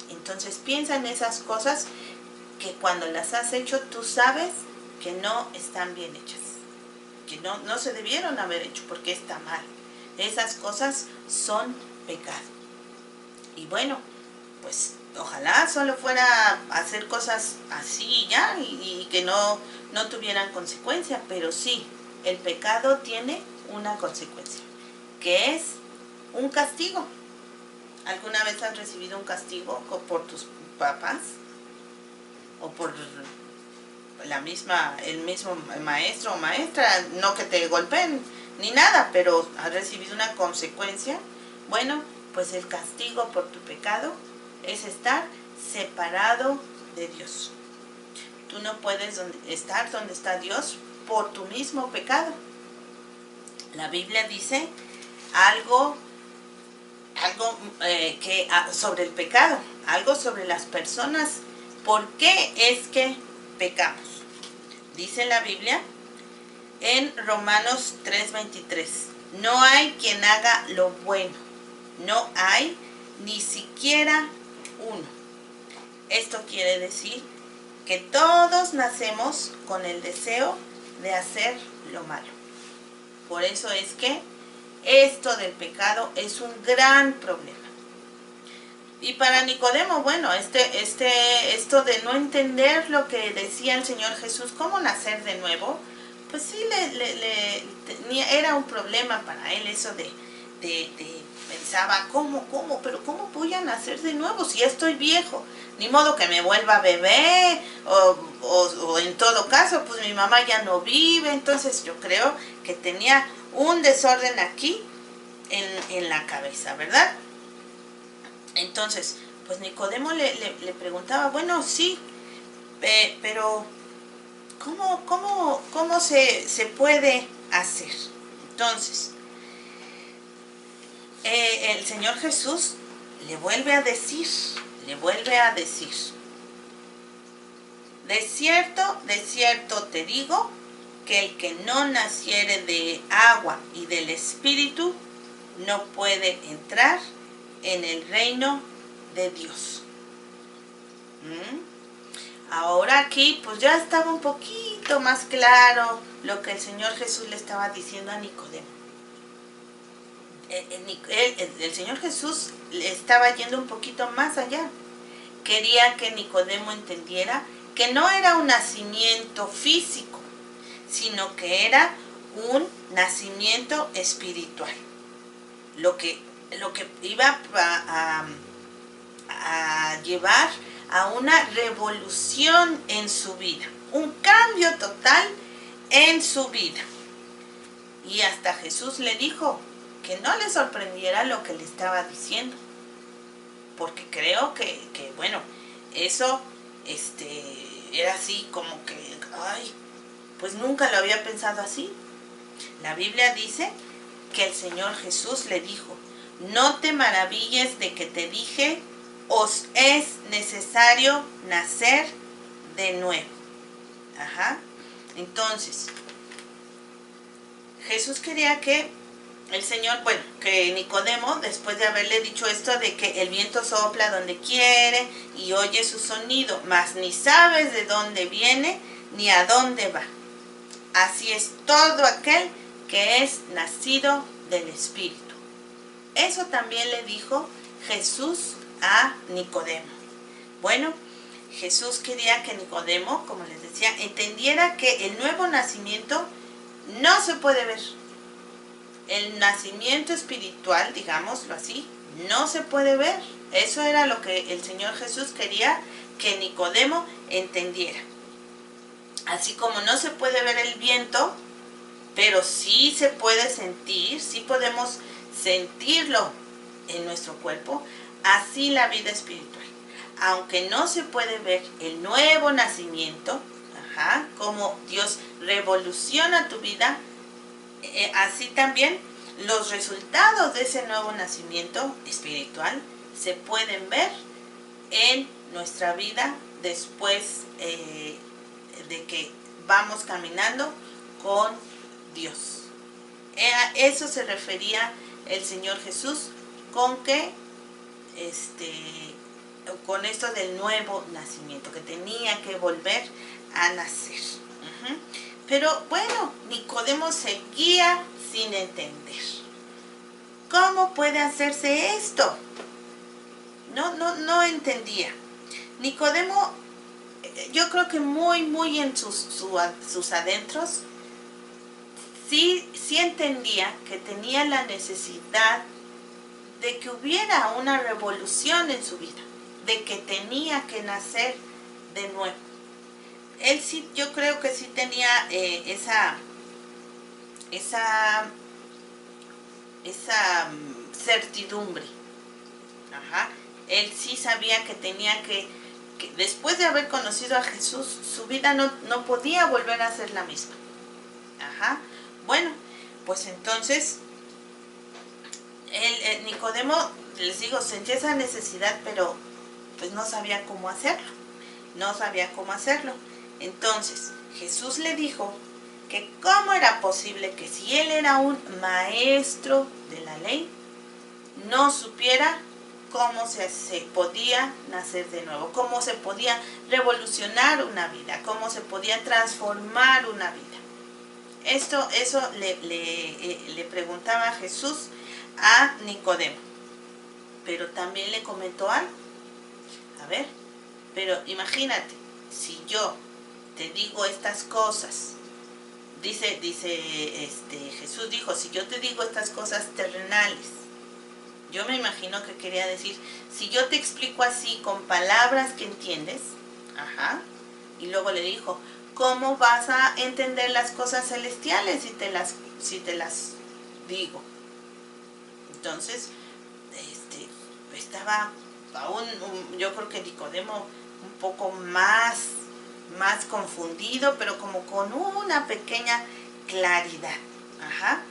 Entonces piensa en esas cosas que cuando las has hecho tú sabes que no están bien hechas, que no se debieron haber hecho porque está mal. Esas cosas son pecado. Y bueno, pues ojalá solo fuera a hacer cosas así y ya, y que no tuvieran consecuencia, pero sí, el pecado tiene una consecuencia, que es un castigo. ¿Alguna vez has recibido un castigo por tus papás? ¿O por el mismo maestro o maestra? No que te golpeen ni nada, pero has recibido una consecuencia. Bueno, pues el castigo por tu pecado es estar separado de Dios. tú no puedes estar donde está Dios por tu mismo pecado. La Biblia dice algo sobre el pecado, algo sobre las personas. ¿Por qué es que pecamos? Dice la Biblia en Romanos 3:23, no hay quien haga lo bueno, no hay ni siquiera uno. Esto quiere decir que todos nacemos con el deseo de hacer lo malo. Por eso es que esto del pecado es un gran problema. Y para Nicodemo, bueno, esto de no entender lo que decía el Señor Jesús, cómo nacer de nuevo, pues sí era un problema para él eso de pensaba, pero ¿cómo voy a nacer de nuevo si ya estoy viejo? Ni modo que me vuelva bebé, o en todo caso, pues mi mamá ya no vive. Entonces yo creo que tenía un desorden aquí en la cabeza, ¿verdad? Entonces, pues Nicodemo le preguntaba, bueno, sí, pero ¿cómo se puede hacer? Entonces, el Señor Jesús le vuelve a decir, de cierto te digo, que el que no naciere de agua y del Espíritu no puede entrar en el reino de Dios. Ahora aquí pues ya estaba un poquito más claro lo que el Señor Jesús le estaba diciendo a Nicodemo. El Señor Jesús le estaba yendo un poquito más allá. Quería que Nicodemo entendiera que no era un nacimiento físico, sino que era un nacimiento espiritual. Lo que iba a llevar a una revolución en su vida, un cambio total en su vida. Y hasta Jesús le dijo que no le sorprendiera lo que le estaba diciendo, porque creo que bueno, eso era así como que, pues nunca lo había pensado así. La Biblia dice que el Señor Jesús le dijo, no te maravilles de que te dije, os es necesario nacer de nuevo. Entonces, Jesús quería que que Nicodemo, después de haberle dicho esto de que el viento sopla donde quiere y oye su sonido, mas ni sabes de dónde viene ni a dónde va. Así es todo aquel que es nacido del Espíritu. Eso también le dijo Jesús a Nicodemo. Bueno, Jesús quería que Nicodemo, como les decía, entendiera que el nuevo nacimiento no se puede ver. El nacimiento espiritual, digámoslo así, no se puede ver. Eso era lo que el Señor Jesús quería que Nicodemo entendiera. Así como no se puede ver el viento, pero sí se puede sentir, sí podemos sentirlo en nuestro cuerpo, así la vida espiritual. Aunque no se puede ver el nuevo nacimiento, como Dios revoluciona tu vida, así también los resultados de ese nuevo nacimiento espiritual se pueden ver en nuestra vida después de que vamos caminando con Dios. A eso se refería el Señor Jesús con con esto del nuevo nacimiento, que tenía que volver a nacer. Pero bueno, Nicodemo seguía sin entender. ¿Cómo puede hacerse esto? No entendía. Nicodemo, yo creo que muy en sus adentros, sí entendía que tenía la necesidad de que hubiera una revolución en su vida, de que tenía que nacer de nuevo. Él sí, yo creo que sí tenía esa certidumbre. Él sí sabía que tenía que que después de haber conocido a Jesús, su vida no podía volver a ser la misma. Ajá. Bueno, pues entonces, Nicodemo, les digo, sentía esa necesidad, pero pues no sabía cómo hacerlo. No sabía cómo hacerlo. Entonces, Jesús le dijo que cómo era posible que si él era un maestro de la ley, no supiera cómo se podía nacer de nuevo, cómo se podía revolucionar una vida, cómo se podía transformar una vida. Eso le preguntaba Jesús a Nicodemo. Pero también le comentó algo. A ver, pero imagínate, si yo te digo estas cosas, Jesús dijo, si yo te digo estas cosas terrenales, yo me imagino que quería decir, si yo te explico así con palabras que entiendes, ajá, y luego le dijo, ¿cómo vas a entender las cosas celestiales si te las digo? Entonces, estaba aún, yo creo que Nicodemo un poco más confundido, pero como con una pequeña claridad. Ajá.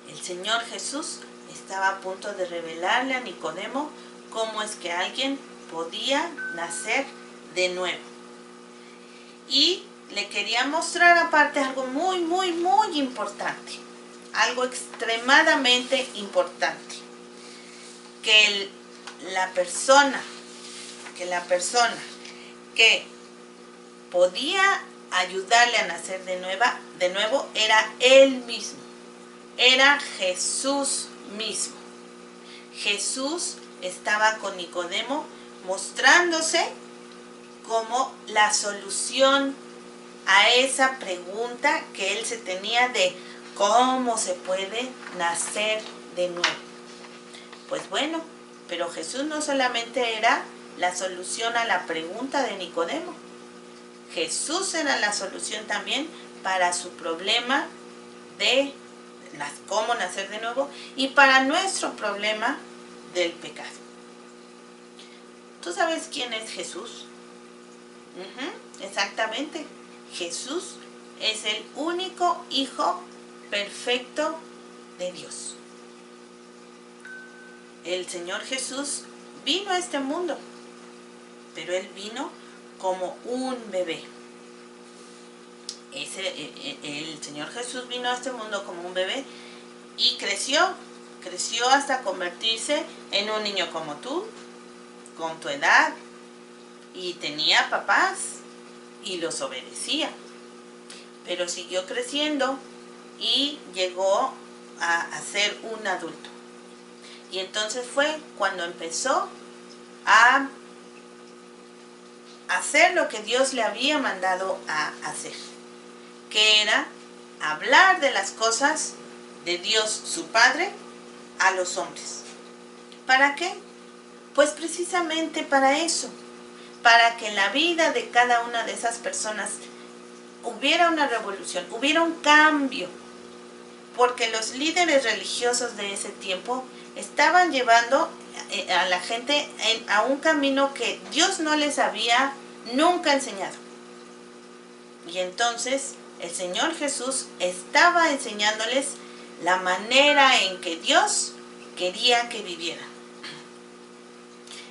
El Señor Jesús estaba a punto de revelarle a Nicodemo cómo es que alguien podía nacer de nuevo. Y le quería mostrar aparte algo muy, muy, muy importante. Algo extremadamente importante. Que la persona que podía ayudarle a nacer de nuevo era él mismo. Era Jesús mismo. Jesús estaba con Nicodemo mostrándose como la solución a esa pregunta que él se tenía de cómo se puede nacer de nuevo. Pues bueno, pero Jesús no solamente era la solución a la pregunta de Nicodemo. Jesús era la solución también para su problema de cómo nacer de nuevo y para nuestro problema del pecado. ¿Tú sabes quién es Jesús? Exactamente. Jesús es el único Hijo perfecto de Dios. El Señor Jesús vino a este mundo, pero Él vino como un bebé. El Señor Jesús vino a este mundo como un bebé y creció hasta convertirse en un niño como tú, con tu edad, y tenía papás y los obedecía. Pero siguió creciendo y llegó a ser un adulto. Y entonces fue cuando empezó a hacer lo que Dios le había mandado a hacer, que era hablar de las cosas de Dios su Padre a los hombres. ¿Para qué? Pues precisamente para eso, para que en la vida de cada una de esas personas hubiera una revolución, hubiera un cambio, porque los líderes religiosos de ese tiempo estaban llevando a la gente a un camino que Dios no les había nunca enseñado. Y entonces el Señor Jesús estaba enseñándoles la manera en que Dios quería que vivieran.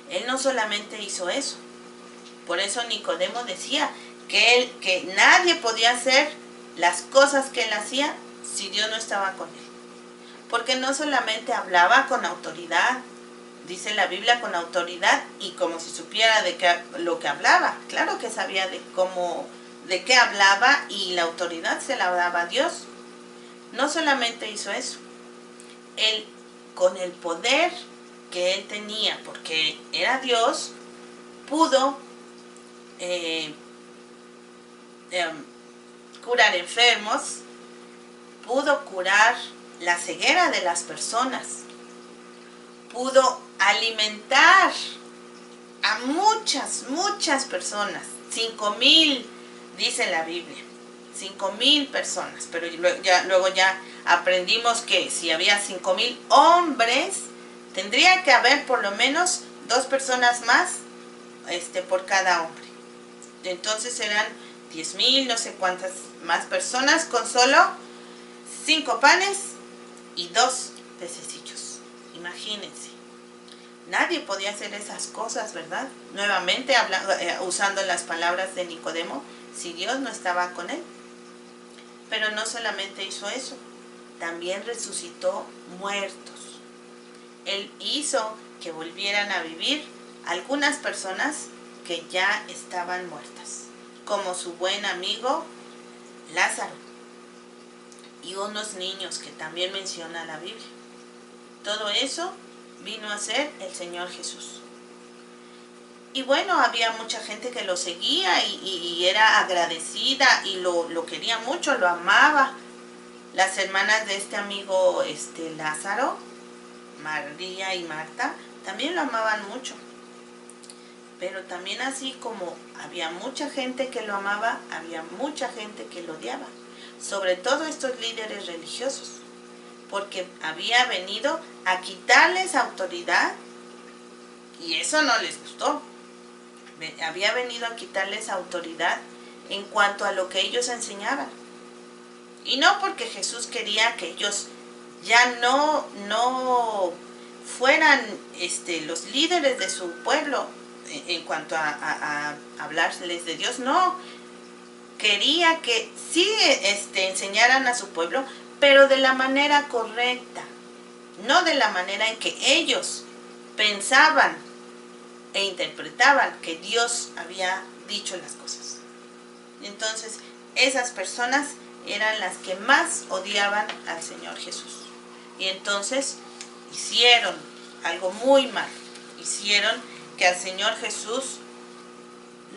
Él no solamente hizo eso. Por eso Nicodemo decía que nadie podía hacer las cosas que él hacía si Dios no estaba con él. Porque no solamente hablaba con autoridad, dice la Biblia con autoridad y como si supiera lo que hablaba. Claro que sabía de qué hablaba y la autoridad se la daba a Dios. No solamente hizo eso, él con el poder que él tenía, porque era Dios, pudo curar enfermos, pudo curar la ceguera de las personas, pudo alimentar a muchas personas, 5,000 dice la Biblia, 5,000 personas, pero luego ya aprendimos que si había 5,000 hombres, tendría que haber por lo menos 2 personas más por cada hombre. Entonces eran 10,000, no sé cuántas más personas, con solo 5 panes y 2 pececillos. Imagínense. Nadie podía hacer esas cosas, ¿verdad? Nuevamente, usando las palabras de Nicodemo, si Dios no estaba con él. Pero no solamente hizo eso, también resucitó muertos. Él hizo que volvieran a vivir algunas personas que ya estaban muertas, como su buen amigo Lázaro y unos niños que también menciona la Biblia. Todo eso vino a ser el Señor Jesús. Y bueno, había mucha gente que lo seguía y era agradecida y lo quería mucho, lo amaba. Las hermanas de este amigo Lázaro, María y Marta, también lo amaban mucho. Pero también así como había mucha gente que lo amaba, había mucha gente que lo odiaba. Sobre todo estos líderes religiosos, porque había venido a quitarles autoridad y eso no les gustó. Había venido a quitarles autoridad en cuanto a lo que ellos enseñaban. Y no porque Jesús quería que ellos ya no fueran los líderes de su pueblo en cuanto a hablarles de Dios, no. Quería que sí enseñaran a su pueblo, pero de la manera correcta, no de la manera en que ellos pensaban e interpretaban que Dios había dicho las cosas. Entonces, esas personas eran las que más odiaban al Señor Jesús. Y entonces hicieron algo muy mal. Hicieron que al Señor Jesús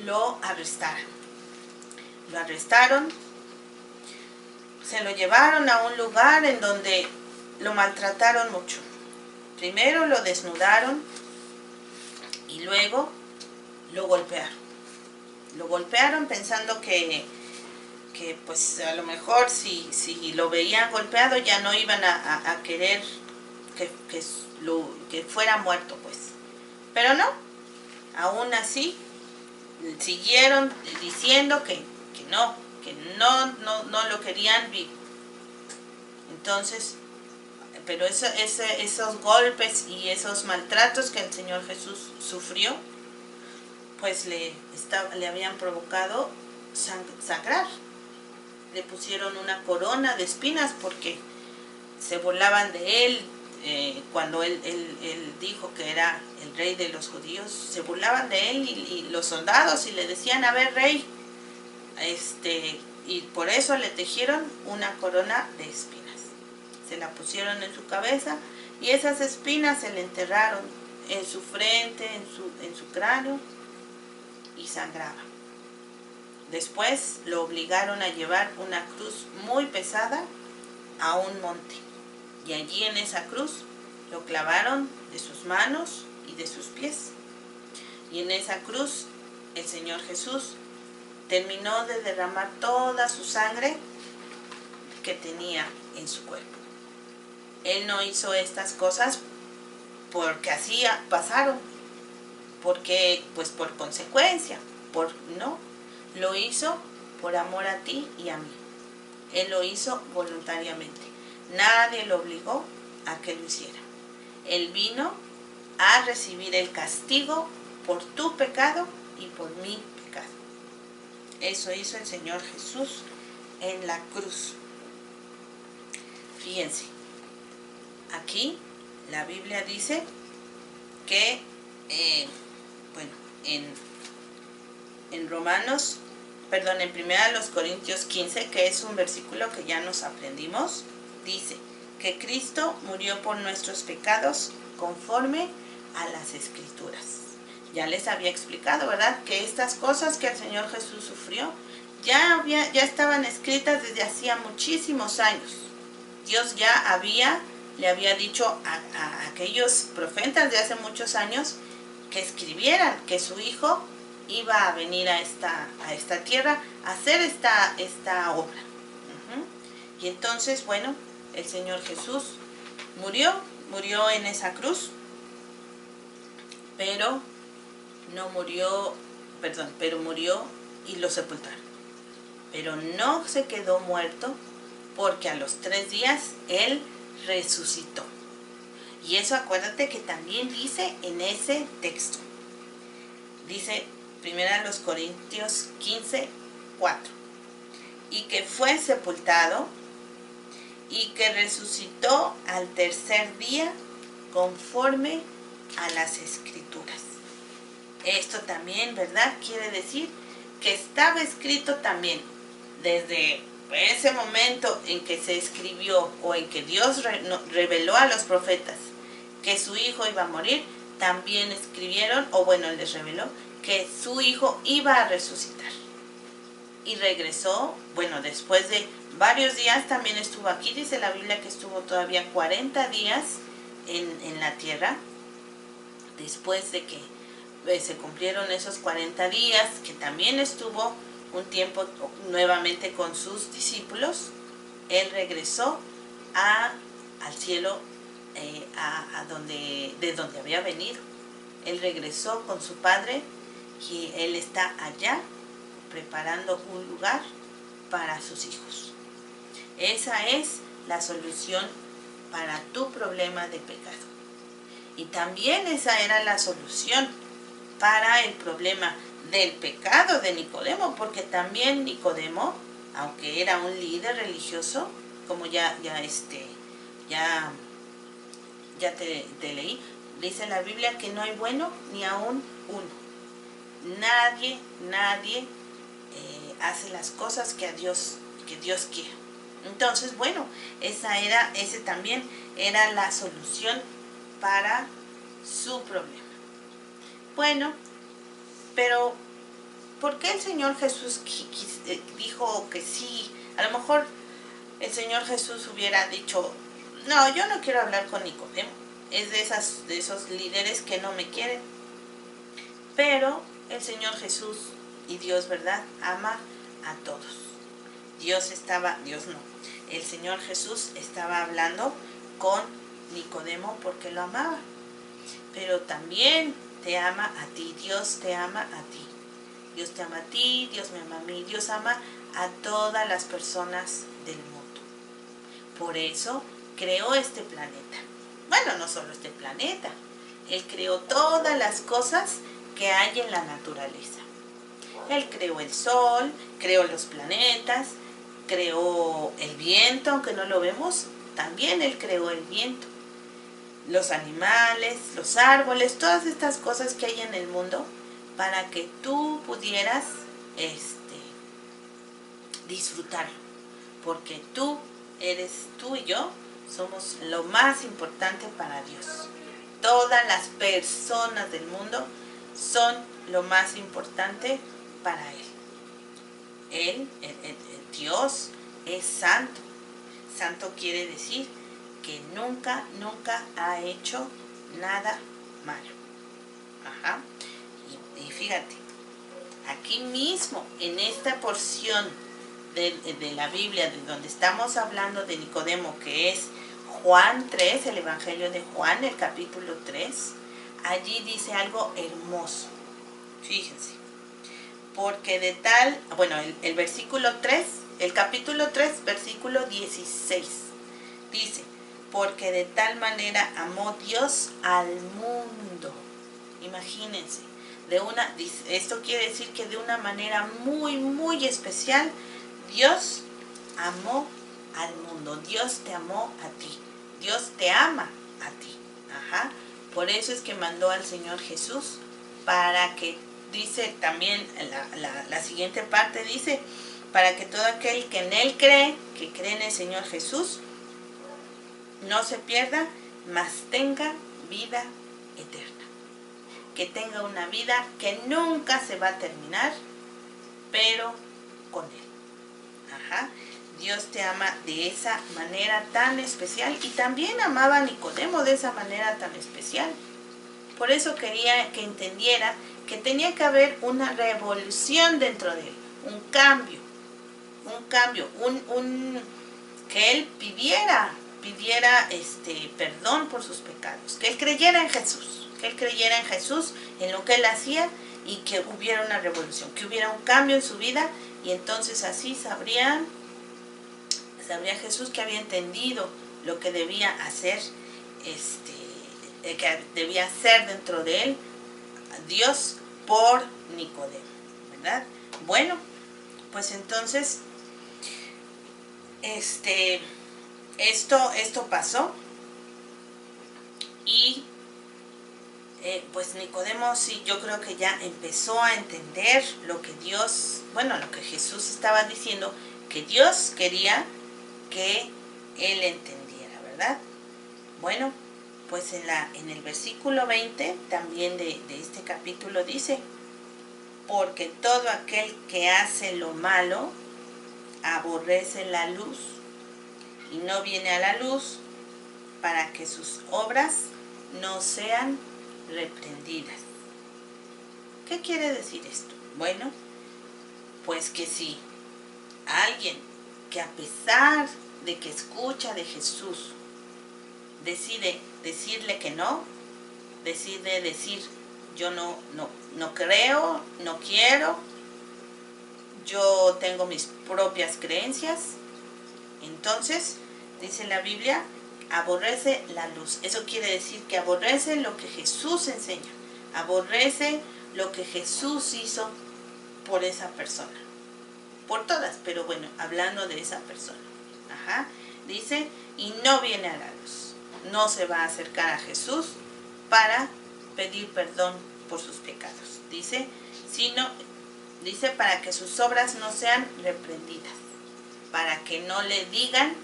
lo arrestaran. Lo arrestaron, se lo llevaron a un lugar en donde lo maltrataron mucho. Primero lo desnudaron y luego lo golpearon. Lo golpearon pensando que pues a lo mejor si lo veían golpeado ya no iban a querer que fuera muerto, pues. Pero no, aún así siguieron diciendo que no lo querían vivo. Entonces, pero esos golpes y esos maltratos que el Señor Jesús sufrió, pues le habían provocado sangrar. Le pusieron una corona de espinas porque se burlaban de él. Cuando él dijo que era el rey de los judíos, se burlaban de él y los soldados y le decían, a ver, rey, y por eso le tejieron una corona de espinas. Se la pusieron en su cabeza y esas espinas se le enterraron en su frente, en su cráneo, y sangraba. Después lo obligaron a llevar una cruz muy pesada a un monte. Y allí en esa cruz lo clavaron de sus manos y de sus pies. Y en esa cruz el Señor Jesús terminó de derramar toda su sangre que tenía en su cuerpo. Él no hizo estas cosas porque así pasaron, porque pues por consecuencia, no, lo hizo por amor a ti y a mí. Él lo hizo voluntariamente. Nadie lo obligó a que lo hiciera. Él vino a recibir el castigo por tu pecado y por mi pecado. Eso hizo el Señor Jesús en la cruz. Fíjense, aquí la Biblia dice que, en Romanos, perdón, en 1 Corintios 15, que es un versículo que ya nos aprendimos, dice que Cristo murió por nuestros pecados conforme a las Escrituras. Ya les había explicado, ¿verdad?, que estas cosas que el Señor Jesús sufrió ya estaban escritas desde hacía muchísimos años. Dios ya le había dicho a aquellos profetas de hace muchos años que escribieran que su Hijo iba a venir a esta tierra a hacer esta obra. Y entonces, bueno, el Señor Jesús murió en esa cruz, pero no murió, perdón, pero murió y lo sepultaron. Pero no se quedó muerto, porque a los 3 días Él resucitó. Y eso acuérdate que también dice en ese texto. Dice 1 Corintios 15, 4. Y que fue sepultado y que resucitó al 3er día conforme a las Escrituras. Esto también, ¿verdad? Quiere decir que estaba escrito también desde ese momento en que se escribió o en que Dios reveló a los profetas que su hijo iba a morir, también escribieron, o bueno, les reveló que su hijo iba a resucitar. Y regresó, bueno, después de varios días también estuvo aquí, dice la Biblia que estuvo todavía 40 días en la tierra, después de que se cumplieron esos 40 días, que también estuvo un tiempo nuevamente con sus discípulos. Él regresó al cielo, de donde había venido. Él regresó con su Padre y Él está allá preparando un lugar para sus hijos. Esa es la solución para tu problema de pecado. Y también esa era la solución para el problema del pecado de Nicodemo, porque también Nicodemo, aunque era un líder religioso, como ya te leí, dice la Biblia que no hay bueno ni aún uno. Nadie hace las cosas que Dios quiere. Entonces, bueno, ese también era la solución para su problema. Bueno, pero ¿por qué el Señor Jesús dijo que sí? A lo mejor el Señor Jesús hubiera dicho, no, yo no quiero hablar con Nicodemo. Es de esos líderes que no me quieren. Pero el Señor Jesús y Dios, ¿verdad?, ama a todos. El Señor Jesús estaba hablando con Nicodemo porque lo amaba. Pero también te ama a ti, Dios te ama a ti. Dios te ama a ti, Dios me ama a mí, Dios ama a todas las personas del mundo. Por eso creó este planeta. Bueno, no solo este planeta. Él creó todas las cosas que hay en la naturaleza. Él creó el sol, creó los planetas, creó el viento, aunque no lo vemos, también Él creó el viento. Los animales, los árboles, todas estas cosas que hay en el mundo, para que tú pudieras disfrutarlo. Porque tú y yo somos lo más importante para Dios. Todas las personas del mundo son lo más importante para Él. Dios es santo. Santo quiere decir que nunca ha hecho nada malo. Ajá. Y fíjate, aquí mismo, en esta porción de la Biblia, de donde estamos hablando de Nicodemo, que es Juan 3, el Evangelio de Juan, el capítulo 3, allí dice algo hermoso. Fíjense. Porque el versículo 3, el capítulo 3, versículo 16, dice, porque de tal manera amó Dios al mundo. Imagínense, esto quiere decir que de una manera muy, muy especial, Dios amó al mundo. Dios te amó a ti. Dios te ama a ti. Ajá. Por eso es que mandó al Señor Jesús para que, dice también la siguiente parte, dice, para que todo aquel que en Él cree, que cree en el Señor Jesús, no se pierda, mas tenga vida eterna. Que tenga una vida que nunca se va a terminar, pero con Él. Ajá. Dios te ama de esa manera tan especial, y también amaba a Nicodemo de esa manera tan especial. Por eso quería que entendiera que tenía que haber una revolución dentro de él, un cambio, que él pidiera perdón por sus pecados, que él creyera en Jesús, que él creyera en Jesús, en lo que él hacía, y que hubiera una revolución, que hubiera un cambio en su vida, y entonces así sabría Jesús que había entendido lo que debía hacer, que debía hacer dentro de él Dios por Nicodemo, ¿verdad? Bueno, pues entonces esto pasó, y pues Nicodemo sí, yo creo que ya empezó a entender lo que lo que Jesús estaba diciendo, que Dios quería que él entendiera, ¿verdad? Bueno, pues en el versículo 20 también de este capítulo dice: porque todo aquel que hace lo malo aborrece la luz y no viene a la luz para que sus obras no sean reprendidas. ¿Qué quiere decir esto? Bueno, pues que si alguien que a pesar de que escucha de Jesús decide decirle que no, decide decir yo no creo, no quiero, yo tengo mis propias creencias, entonces dice la Biblia, aborrece la luz. Eso quiere decir que aborrece lo que Jesús enseña, aborrece lo que Jesús hizo por esa persona, por todas, pero bueno, hablando de esa persona. Dice, y no viene a la luz, no se va a acercar a Jesús para pedir perdón por sus pecados. Dice, para que sus obras no sean reprendidas, para que no le digan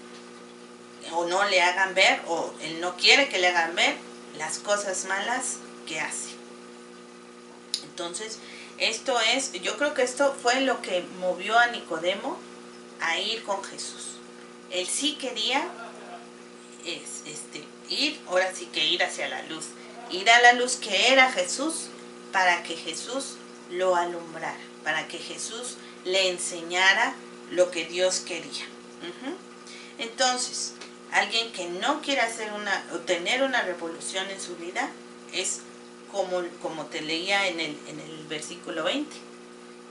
o no le hagan ver, o él no quiere que le hagan ver las cosas malas que hace. Entonces, yo creo que esto fue lo que movió a Nicodemo a ir con Jesús. Él sí quería ir hacia la luz, ir a la luz que era Jesús, para que Jesús lo alumbrara, para que Jesús le enseñara lo que Dios quería. Entonces, alguien que no quiere tener una revolución en su vida es como te leía en el versículo 20.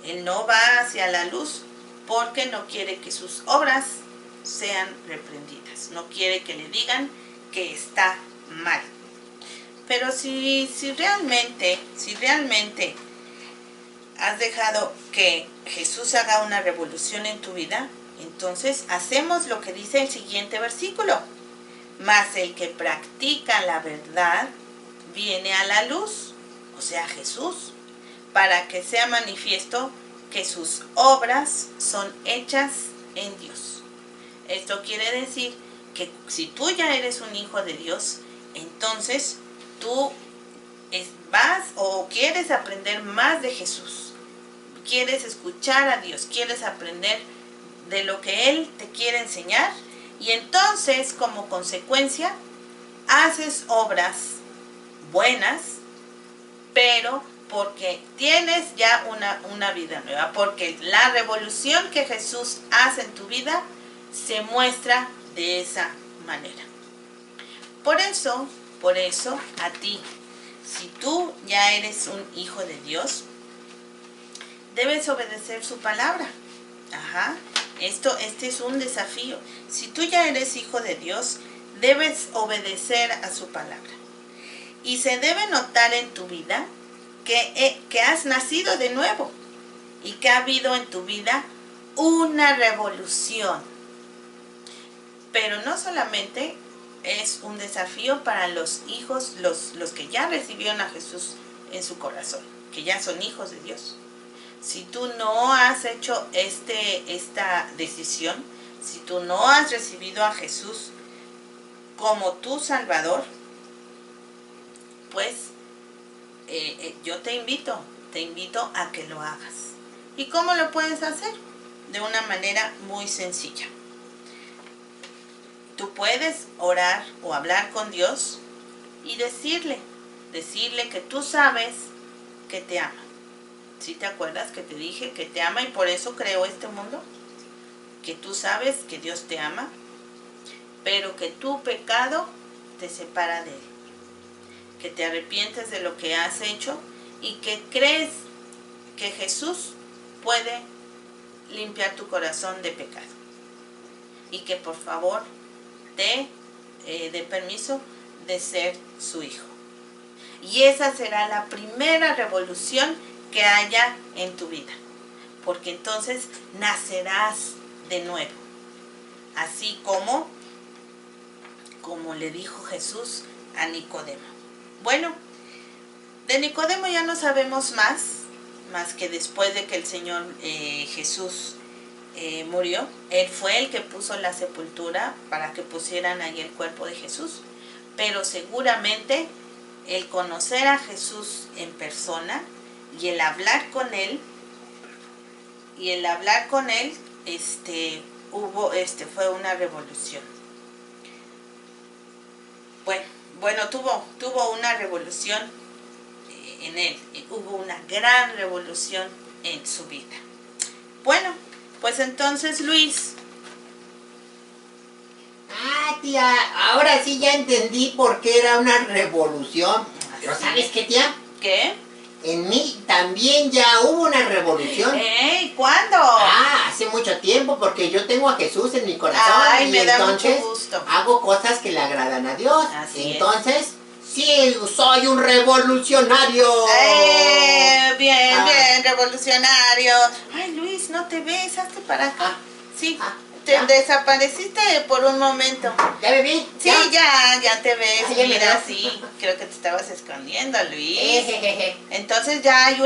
Él no va hacia la luz porque no quiere que sus obras sean reprendidas, no quiere que le digan que está mal. Pero si realmente has dejado que Jesús haga una revolución en tu vida, entonces hacemos lo que dice el siguiente versículo: mas el que practica la verdad viene a la luz, o sea, Jesús, para que sea manifiesto que sus obras son hechas en Dios. Esto quiere decir que si tú ya eres un hijo de Dios, entonces tú vas o quieres aprender más de Jesús, quieres escuchar a Dios, quieres aprender de lo que Él te quiere enseñar, y entonces como consecuencia haces obras buenas, pero porque tienes ya una vida nueva, porque la revolución que Jesús hace en tu vida se muestra de esa manera. Por eso a ti, si tú ya eres un hijo de Dios, debes obedecer su palabra. Este es un desafío. Si tú ya eres hijo de Dios, debes obedecer a su palabra. Y se debe notar en tu vida que has nacido de nuevo y que ha habido en tu vida una revolución. Pero no solamente es un desafío para los hijos, los que ya recibieron a Jesús en su corazón, que ya son hijos de Dios. Si tú no has hecho esta decisión, si tú no has recibido a Jesús como tu Salvador, pues yo te invito a que lo hagas. ¿Y cómo lo puedes hacer? De una manera muy sencilla. Tú puedes orar o hablar con Dios y decirle que tú sabes que te ama. ¿Sí te acuerdas que te dije que te ama y por eso creó este mundo? Que tú sabes que Dios te ama, pero que tu pecado te separa de Él. que te arrepientes de lo que has hecho y que crees que Jesús puede limpiar tu corazón de pecado. Y que por favor te dé permiso de ser su hijo. Y esa será la primera revolución que haya en tu vida. Porque entonces nacerás de nuevo. Así como le dijo Jesús a Nicodemo. Bueno, de Nicodemo ya no sabemos más que después de que el Señor Jesús murió. Él fue el que puso la sepultura para que pusieran ahí el cuerpo de Jesús. Pero seguramente el conocer a Jesús en persona y el hablar con él, fue una revolución. Bueno, tuvo una revolución en él, hubo una gran revolución en su vida. Bueno, pues entonces Luis. Tía, ahora sí ya entendí por qué era una revolución. Pero ¿sabes qué, tía? ¿Qué? En mí también ya hubo una revolución. ¿Cuándo? Hace mucho tiempo, porque yo tengo a Jesús en mi corazón. Ay, y me da entonces mucho gusto. hago cosas que le agradan a Dios. Así entonces, sí, soy un revolucionario. Bien, revolucionario. Ay, Luis, no te ves, hazte para acá. Sí. Te desapareciste por un momento. ¿Ya me vi? Sí, ya te ves. Ya me Mira, veo. sí, creo que te estabas escondiendo, Luis. Entonces ya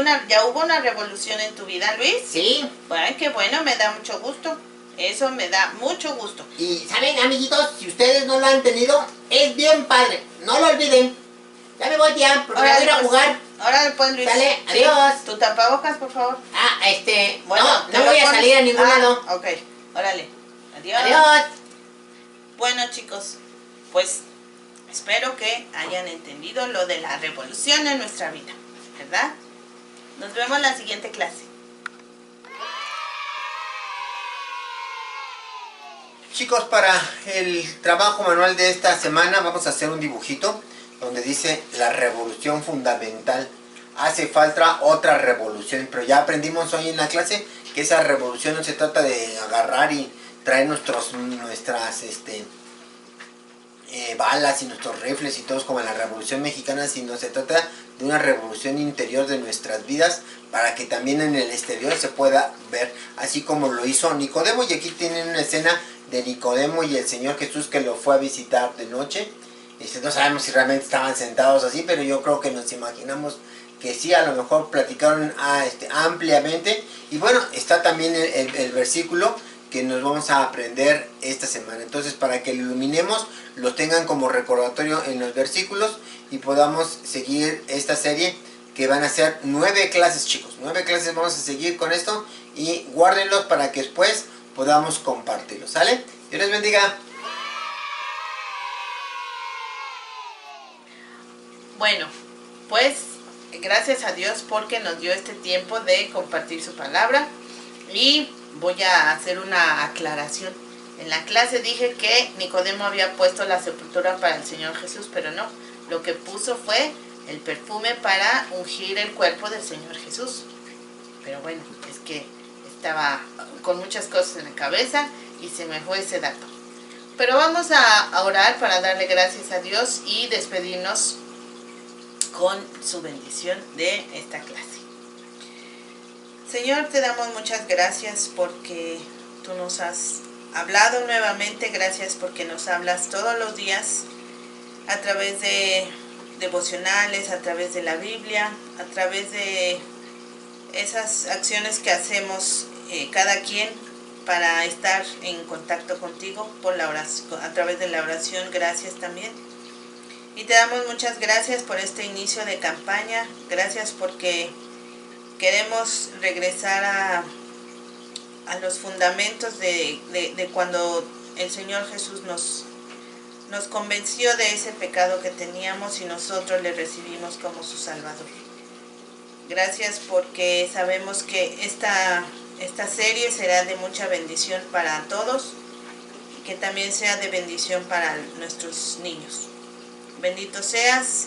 hubo una revolución en tu vida, Luis. Sí. Bueno, qué bueno, me da mucho gusto. Eso me da mucho gusto. Y saben, amiguitos, si ustedes no lo han tenido, es bien padre. No lo olviden. Ya me voy ya, porque voy a ir a jugar. Órale, pues, Luis. Sale, Sí. adiós. Tu tapabocas, por favor. Bueno, te no lo voy a pones. salir a ningún lado. Ok, órale. Adiós. Adiós. Bueno, chicos, pues espero que hayan entendido lo de la revolución en nuestra vida, ¿verdad? Nos vemos en la siguiente clase. Chicos, para el trabajo manual de esta semana vamos a hacer un dibujito donde dice la revolución fundamental. Hace falta otra revolución, pero ya aprendimos hoy en la clase que esa revolución no se trata de agarrar y traer nuestras balas y nuestros rifles y todos como en la Revolución Mexicana, sino se trata de una revolución interior de nuestras vidas para que también en el exterior se pueda ver, así como lo hizo Nicodemo. Y aquí tienen una escena de Nicodemo y el Señor Jesús que lo fue a visitar de noche. No sabemos si realmente estaban sentados así, pero yo creo que nos imaginamos que sí, a lo mejor platicaron ampliamente. Y bueno, está también el versículo que nos vamos a aprender esta semana. Entonces, para que lo iluminemos, lo tengan como recordatorio en los versículos y podamos seguir esta serie, que van a ser 9 clases, chicos. 9 clases vamos a seguir con esto, y guárdenlos para que después podamos compartirlos, ¿sale? Dios les bendiga. Bueno, pues gracias a Dios porque nos dio este tiempo de compartir su palabra. Y voy a hacer una aclaración. En la clase dije que Nicodemo había puesto la sepultura para el Señor Jesús, pero no. Lo que puso fue el perfume para ungir el cuerpo del Señor Jesús. Pero bueno, es que estaba con muchas cosas en la cabeza y se me fue ese dato. Pero vamos a orar para darle gracias a Dios y despedirnos con su bendición de esta clase. Señor, te damos muchas gracias porque tú nos has hablado nuevamente. Gracias porque nos hablas todos los días a través de devocionales, a través de la Biblia, a través de esas acciones que hacemos cada quien para estar en contacto contigo por la oración, a través de la oración. Gracias también. Y te damos muchas gracias por este inicio de campaña. Gracias porque queremos regresar a los fundamentos de cuando el Señor Jesús nos convenció de ese pecado que teníamos y nosotros le recibimos como su Salvador. Gracias porque sabemos que esta serie será de mucha bendición para todos y que también sea de bendición para nuestros niños. Bendito seas